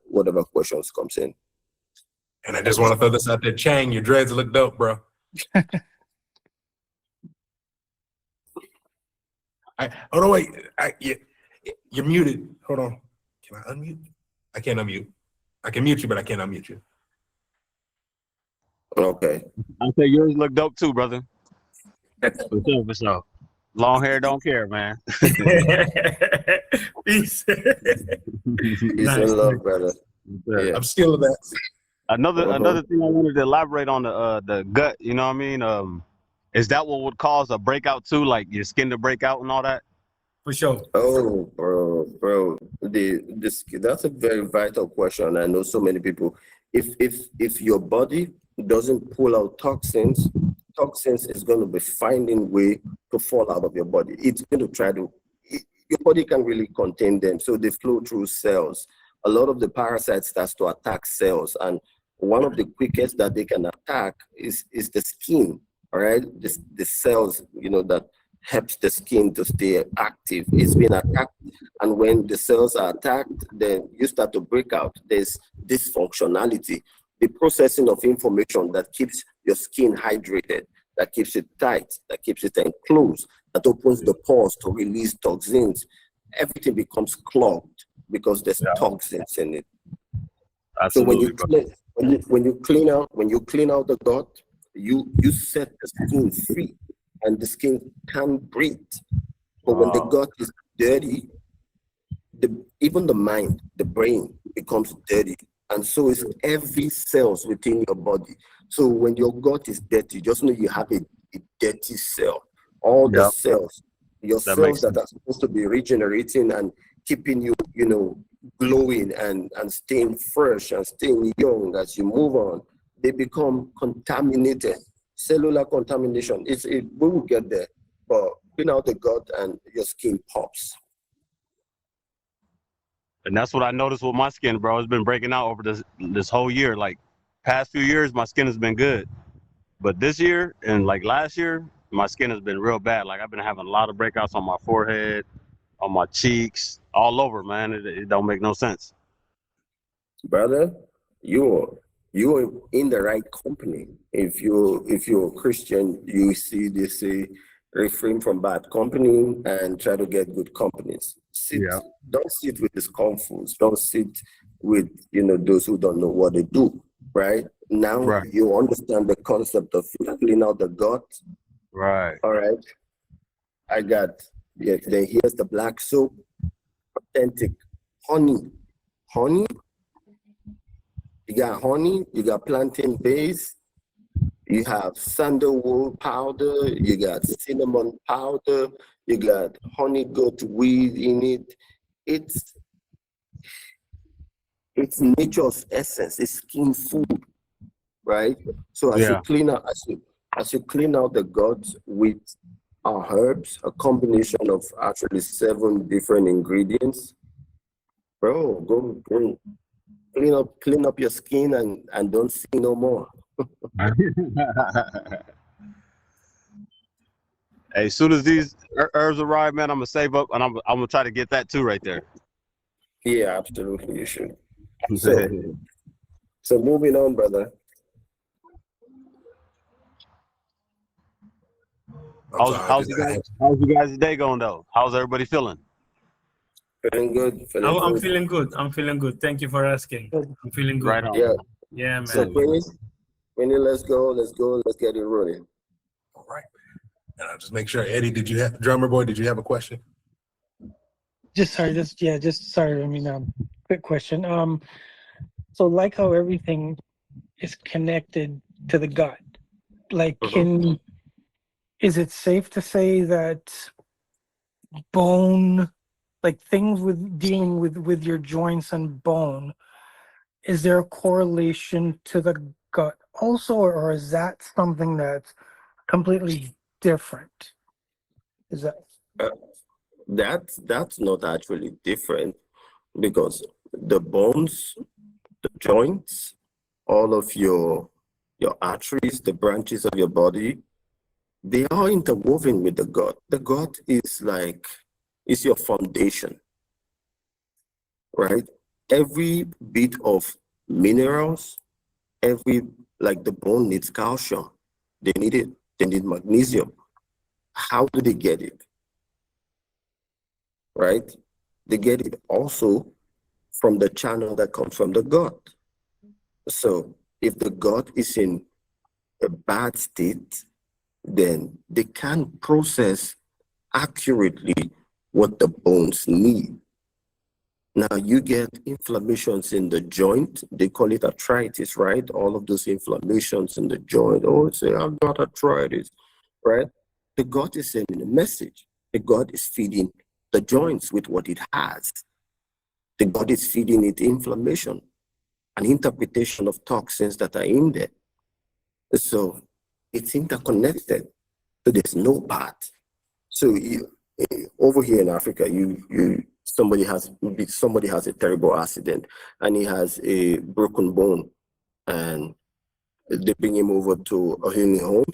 whatever questions comes in. And I just want to throw this out there, Chang, your dreads look dope, bro. Oh no, wait, you're muted. Hold on. Can I unmute? I can't unmute. I can mute you, but I can't unmute you. Okay. I say yours look dope too, brother. For sure. Long hair don't care, man. Peace. Peace and love, brother. Yeah. I'm still in that. Another thing I wanted to elaborate on the gut. You know what I mean? Is that what would cause a breakout too, like your skin to break out and all that? For sure. Oh, bro, that's a very vital question. I know so many people if your body doesn't pull out toxins is going to be finding way to fall out of your body. It's going to try to, your body can really contain them, so they flow through cells. A lot of the parasites starts to attack cells, and one of the quickest that they can attack is the skin. All right, the cells, you know, that helps the skin to stay active. It's been attacked, and when the cells are attacked, then you start to break out. There's dysfunctionality, the processing of information that keeps your skin hydrated, that keeps it tight, that keeps it enclosed, that opens the pores to release toxins. Everything becomes clogged because there's toxins in it. Absolutely, so when you clean out the gut, you set the skin free, and the skin can breathe. But when the gut is dirty, even the mind, the brain becomes dirty, and so is every cells within your body. So when your gut is dirty, just know you have a dirty cell. All the cells, your cells that are supposed to be regenerating and keeping you, you know, glowing and staying fresh and staying young as you move on, they become contaminated. Cellular contamination. We will get there, but clean out the gut and your skin pops. And that's what I noticed with my skin, bro. It's been breaking out over this whole year. Like past few years, my skin has been good, but this year and like last year, my skin has been real bad. Like I've been having a lot of breakouts on my forehead, on my cheeks, all over, man. It don't make no sense. Brother, you're in the right company. If you're a Christian, you see they say refrain from bad company and try to get good companies. Don't sit with these confused. Don't sit with, you know, those who don't know what they do. Right now, you understand the concept of clean out the gut. Right. All right. I got then here's the black soap, authentic honey. You got honey, you got plantain base, you have sandalwood powder, you got cinnamon powder, you got honey goat weed in it. It's nature's essence, it's skin food, right? So as you clean out, as you clean out the gut with our herbs, a combination of actually 7 different ingredients, bro, go clean up your skin and don't see no more. Hey, as soon as these herbs arrive, man, I'm gonna save up and I'm gonna try to get that too right there. Yeah, absolutely, you should. So moving on, brother. How's you guys' day going though? How's everybody feeling? Feeling good. I'm feeling good. I'm feeling good. Thank you for asking. I'm feeling good. Right on. Yeah, man. So Queenie, let's go. Let's get it rolling. All right. Just make sure, Eddie, drummer boy, did you have a question? Sorry. I mean, quick question. So like how everything is connected to the gut, like is it safe to say that bone, like things with dealing with your joints and bone, is there a correlation to the gut also, or is that something that's completely different? Is that that's not actually different, because the bones, the joints, all of your arteries, the branches of your body, they are interwoven with the gut. The gut is your foundation, right? Every bit of minerals, like the bone needs calcium. They need it. They need magnesium. How do they get it? Right? They get it also from the channel that comes from the gut. So if the gut is in a bad state, then they can't process accurately what the bones need. Now you get inflammations in the joint. They call it arthritis, right? All of those inflammations in the joint. Oh, say I've got arthritis, right? The gut is sending a message. The gut is feeding the joints with what it has. The gut is feeding it inflammation. an interpretation of toxins that are in there. So it's interconnected. So there's no part. So over here in Africa, somebody has a terrible accident and he has a broken bone, and they bring him over to a healing home.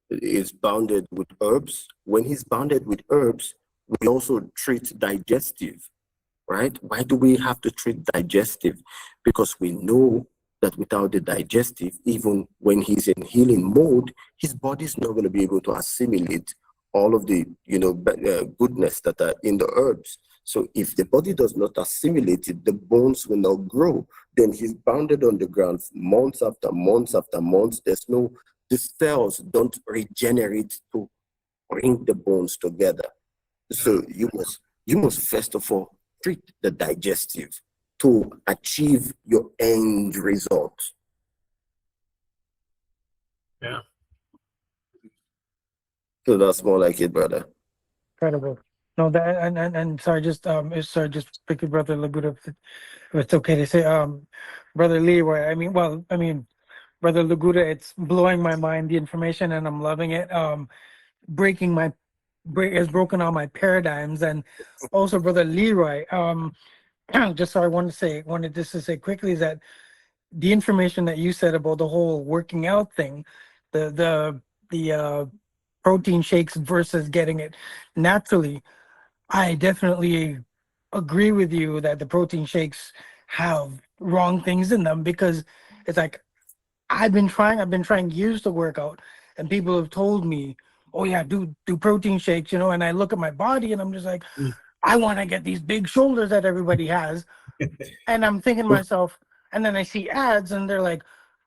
It's bounded with herbs. When he's bounded with herbs, we also treat digestive, right? Why do we have to treat digestive? Because we know that without the digestive, even when he's in healing mode, his body's not going to be able to assimilate all of the goodness that are in the herbs. So if the body does not assimilate it, the bones will not grow. Then he's bounded on the ground months after months after months. The cells don't regenerate to bring the bones together. So you must first of all treat the digestive to achieve your end result. Yeah. So that's more like it, brother. Incredible. No, that and sorry, just pick your brother Laguda, if it's okay to say, brother Leroy. Brother Laguda, it's blowing my mind, the information, and I'm loving it. Has broken all my paradigms, and also brother Leroy. Just so I wanted just to say quickly is that the information that you said about the whole working out thing, the protein shakes versus getting it naturally. I definitely agree with you that the protein shakes have wrong things in them, because it's like I've been trying years to work out, and people have told me, oh yeah, do protein shakes, and I look at my body and I'm just like, I want to get these big shoulders that everybody has. And I'm thinking to myself, and then I see ads and they're like,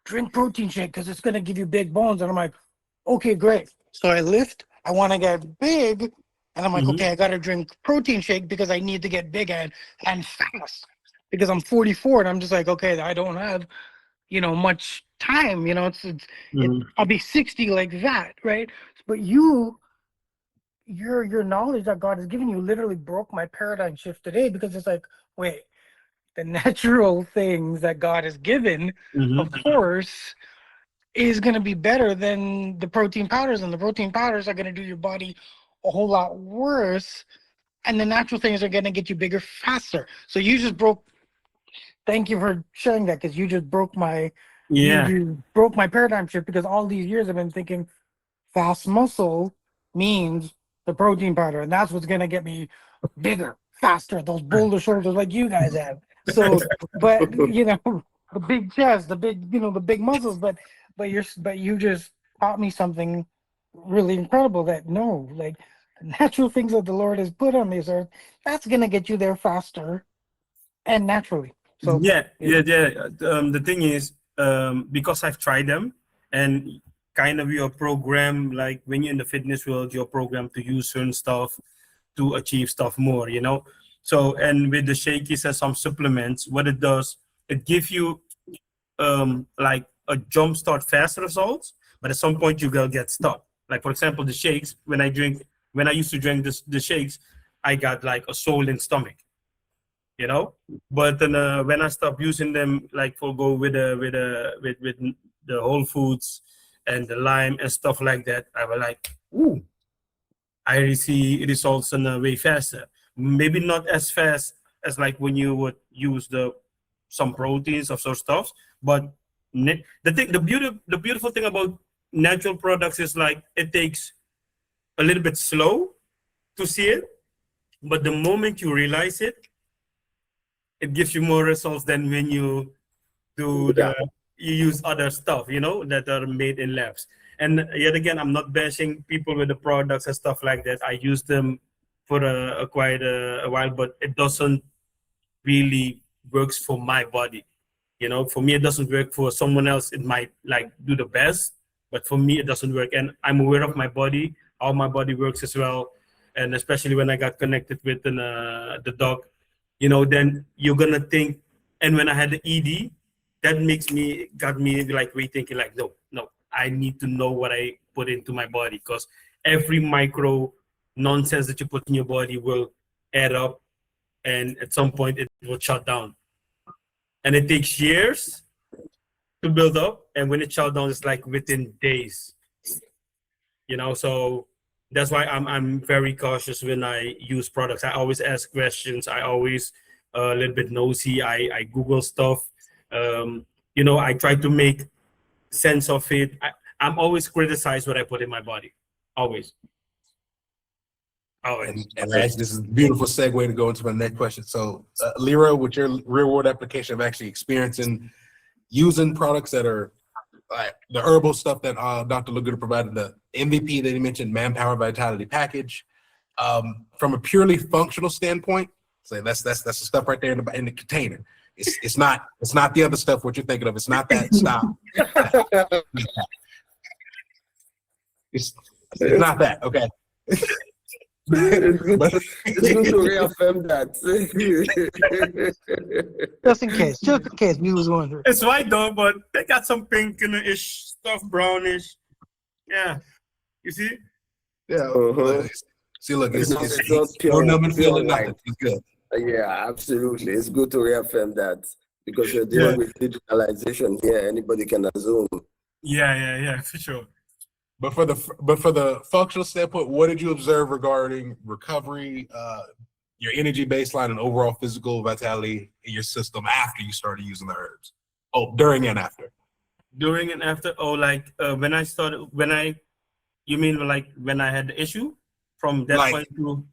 drink protein shake because it's going to give you big bones. And I'm like, okay, great. So I lift, I want to get big. And I'm like, okay, I got to drink protein shake because I need to get big and fast, because I'm 44 and I'm just like, okay, I don't have, much time, I'll be 60 like that. Right. But your knowledge that God has given you literally broke my paradigm shift today, because it's like, wait, the natural things that God has given, of course, is going to be better than the protein powders, and the protein powders are going to do your body a whole lot worse, and the natural things are going to get you bigger faster. So you just thank you for sharing that, because you just broke my you broke my paradigm shift, because all these years I've been thinking fast muscle means the protein powder, and that's what's going to get me bigger, faster, those boulder shoulders like you guys have. So, but the big chest, the big muscles, but you just taught me something really incredible, that no, like the natural things that the Lord has put on this earth, that's going to get you there faster and naturally. So the thing is, because I've tried them, and kind of your program, like when you're in the fitness world, you're programmed to use certain stuff to achieve stuff more, So, and with the shakies and some supplements, what it does, it gives you like a jump start fast results, but at some point you will get stuck. Like for example, the shakes, when I used to drink the shakes, I got like a swollen stomach, But then when I stopped using them, like with the whole foods and the lime and stuff like that, I was like, ooh, I see results in a way faster. Maybe not as fast as like when you would use some proteins or some stuff, but the beautiful thing about natural products is like it takes a little bit slow to see it, but the moment you realize it, it gives you more results than when you you use other stuff, that are made in labs. And yet again, I'm not bashing people with the products and stuff like that. I use them for quite a while, but it doesn't really works for my body. For me, it doesn't work. For someone else, it might like do the best, but for me, it doesn't work. And I'm aware of my body, how my body works as well. And especially when I got connected with the doc, then you're gonna think. And when I had the ED, that got me like rethinking, like, no, I need to know what I put into my body, because every micro nonsense that you put in your body will add up, and at some point it will shut down. and it takes years to build up, and when it shuts down, it's like within days. You know, so that's why I'm very cautious when I use products. I always ask questions. I always a little bit nosy. I Google stuff. You know, I try to make sense of it. I'm always criticized what I put in my body. Always. Always. And actually, this is a beautiful segue to go into my next question. So, Leroy, with your real world application of actually experiencing using products that are like the herbal stuff that Dr. Laguda provided, the MVP that he mentioned, Manpower Vitality Package, from a purely functional standpoint, so that's the stuff right there in the container. It's not the other stuff what you're thinking of. It's not that stop. It's not that. Okay. It's good to reaffirm that. Just in case we was wondering. It's white though, but they got some pink-ish stuff, brownish. Yeah, you see? Yeah. See, look, it's not no numbing feeling white. nothing. It's good. Yeah, absolutely. It's good to reaffirm that because you're dealing with digitalization here. Anybody can assume. Yeah, for sure. But for the functional standpoint, what did you observe regarding recovery, your energy baseline, and overall physical vitality in your system after you started using the herbs? Oh, during and after. During and after? Oh, like when I started, you mean like when I had the issue from that point to?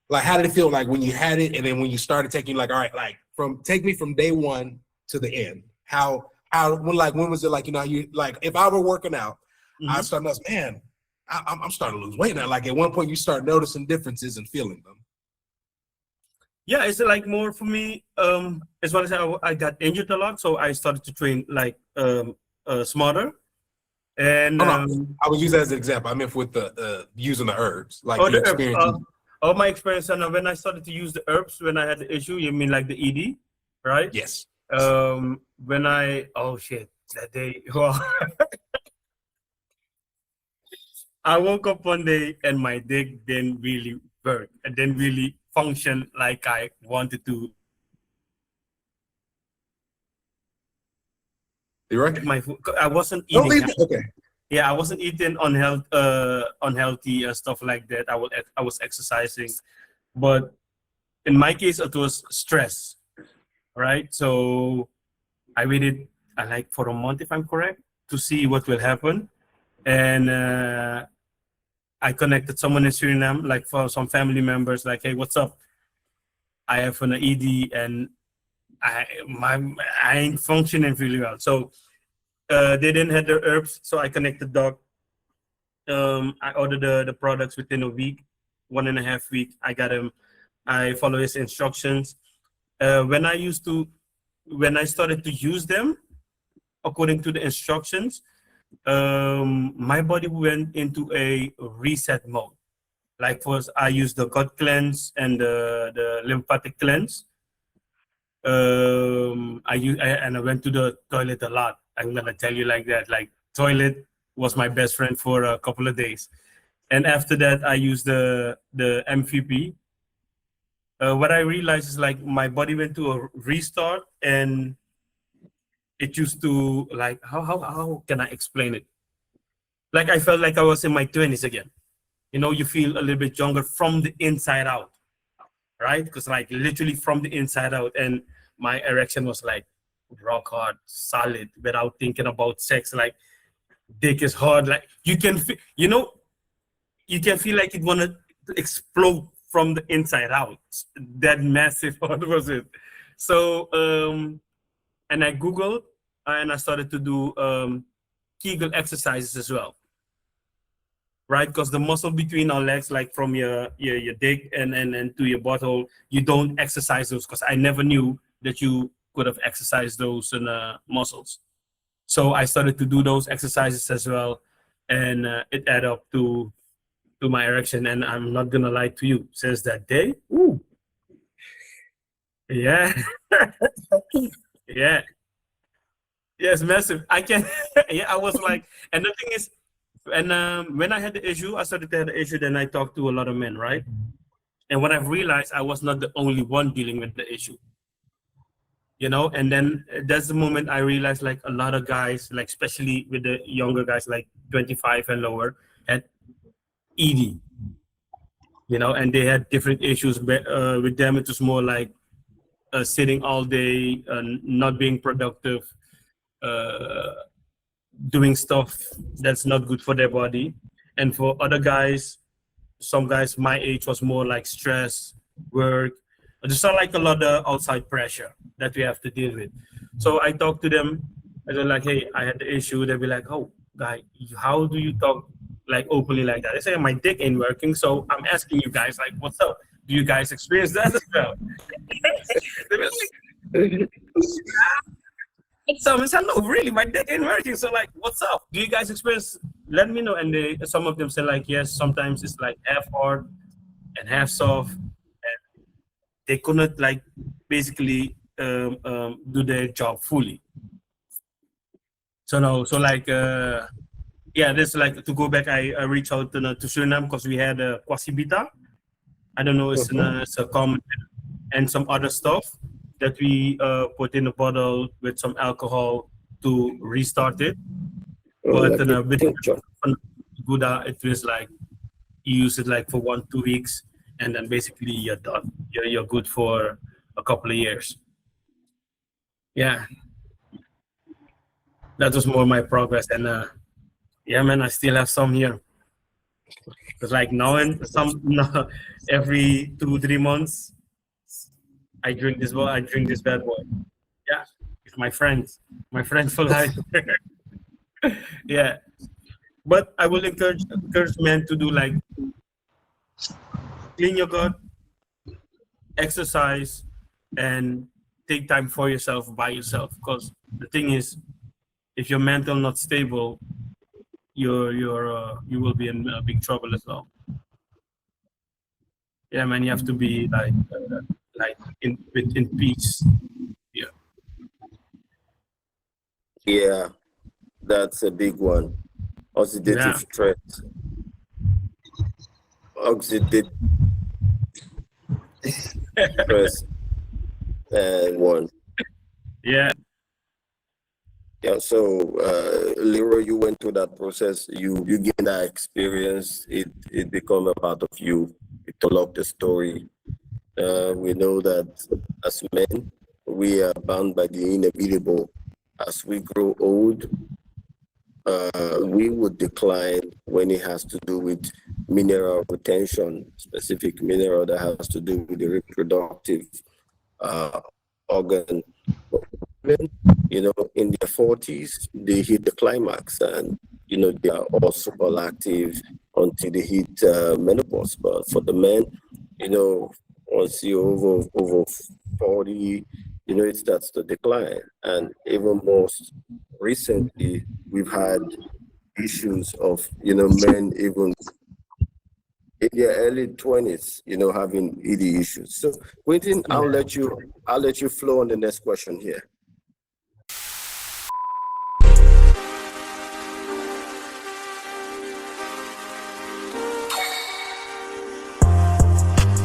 Like, how did it feel like when you had it, and then when you started taking, like, all right, like take me from day one to the end. When was it like, you know, you like if I were working out, I started noticing, man, I'm starting to lose weight now. Like at one point, you start noticing differences and feeling them. Yeah, it's like more for me. As well as I got injured a lot, so I started to train like smarter. And I would use that as an example. I meant with the using the herbs, like the experience. All my experience, and when I started to use the herbs when I had the issue, you mean like the ED, right? Yes. When that day, well. I woke up one day and my dick didn't really work. It didn't really function like I wanted to. You're right. I wasn't eating. Okay. Yeah, I wasn't eating unhealthy stuff like that. I was exercising, but in my case, it was stress, right? So I waited, for a month, if I'm correct, to see what will happen. And I connected someone in Suriname, like for some family members, like, hey, what's up? I have an ED and I ain't functioning really well. So they didn't have the herbs, so I connected doc. I ordered the products within a week, 1.5 weeks. I got him. I follow his instructions. When I started to use them, according to the instructions, my body went into a reset mode. Like first, I used the gut cleanse and the lymphatic cleanse. I went to the toilet a lot. I'm gonna tell you like that. Like toilet was my best friend for a couple of days, and after that, I used the MVP. What I realized is like my body went to a restart, and it used to like how can I explain it? Like I felt like I was in my 20s again. You know, you feel a little bit younger from the inside out, right? Because like literally from the inside out, and my erection was like rock hard, solid, without thinking about sex. Like dick is hard. Like you can feel, you can feel like it wanted to explode from the inside out. That massive hard was it. So and I Googled and I started to do Kegel exercises as well. Right, because the muscle between our legs, like from your dick and to your butthole, you don't exercise those. Because I never knew that you could have exercised those muscles. So I started to do those exercises as well, and it added up to my erection. And I'm not gonna lie to you, since that day, ooh, yeah, yeah, yes, massive. I can, yeah, I was like, and the thing is. And when I had the issue, I started to have the issue, then I talked to a lot of men, right? And what I've realized, I was not the only one dealing with the issue. you know. And then that's the moment I realized, like, a lot of guys, like especially with the younger guys, like 25 and lower, had ED, you know, and they had different issues. With them, it was more like sitting all day, not being productive, doing stuff that's not good for their body. And for other guys, some guys my age, was more like stress, work, just like a lot of outside pressure that we have to deal with. So I talked to them, and they're like, hey, I had the issue. They'll be like, oh, guy, how do you talk like openly like that? I say, my dick ain't working, so I'm asking you guys, like, what's up? Do you guys experience that as well? Some said, no, really, my dick ain't working. So, like, what's up? Do you guys experience? Let me know. And some of them say, like, yes, sometimes it's like half hard and half soft, and they couldn't, like, basically do their job fully. So no, so like, yeah, this, like, to go back, I reached out to Suriname because we had a Quasibita. I don't know, it's a common, and some other stuff that we put in a bottle with some alcohol to restart it. But like with Laguda, it was like you use it like for 1-2 weeks, and then basically you're done. You're good for a couple of years. Yeah, that was more my progress. And yeah, man, I still have some here. It's like now and every 2-3 months, I drink this bad boy. Yeah, with my friends for life. Yeah, but I will encourage men to do, like, clean your gut, exercise, and take time for yourself by yourself. Because the thing is, if your mental not stable, you will be in big trouble as well. Yeah, man, you have to be like in peace. Yeah. Yeah, that's a big one. Oxidative stress. Oxidative stress. One. Yeah. Yeah, so Leroy, you went through that process. You gained that experience. It become a part of you. You told the story. We know that as men, we are bound by the inevitable. As we grow old, we would decline when it has to do with mineral retention, specific mineral that has to do with the reproductive organ. You know, in their 40s, they hit the climax, and you know they are all super active until they hit menopause. But for the men, you know, once you're over 40, you know, it starts to decline. And even most recently, we've had issues of, you know, men even in their early 20s, you know, having ED issues. So Quentin, I'll let you flow on the next question here.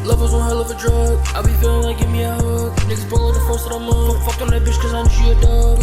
Love was one hell of a drug. I be feeling like give me a hug. Niggas pull the first that I'm on. Fucked on that bitch cause I knew she a dog.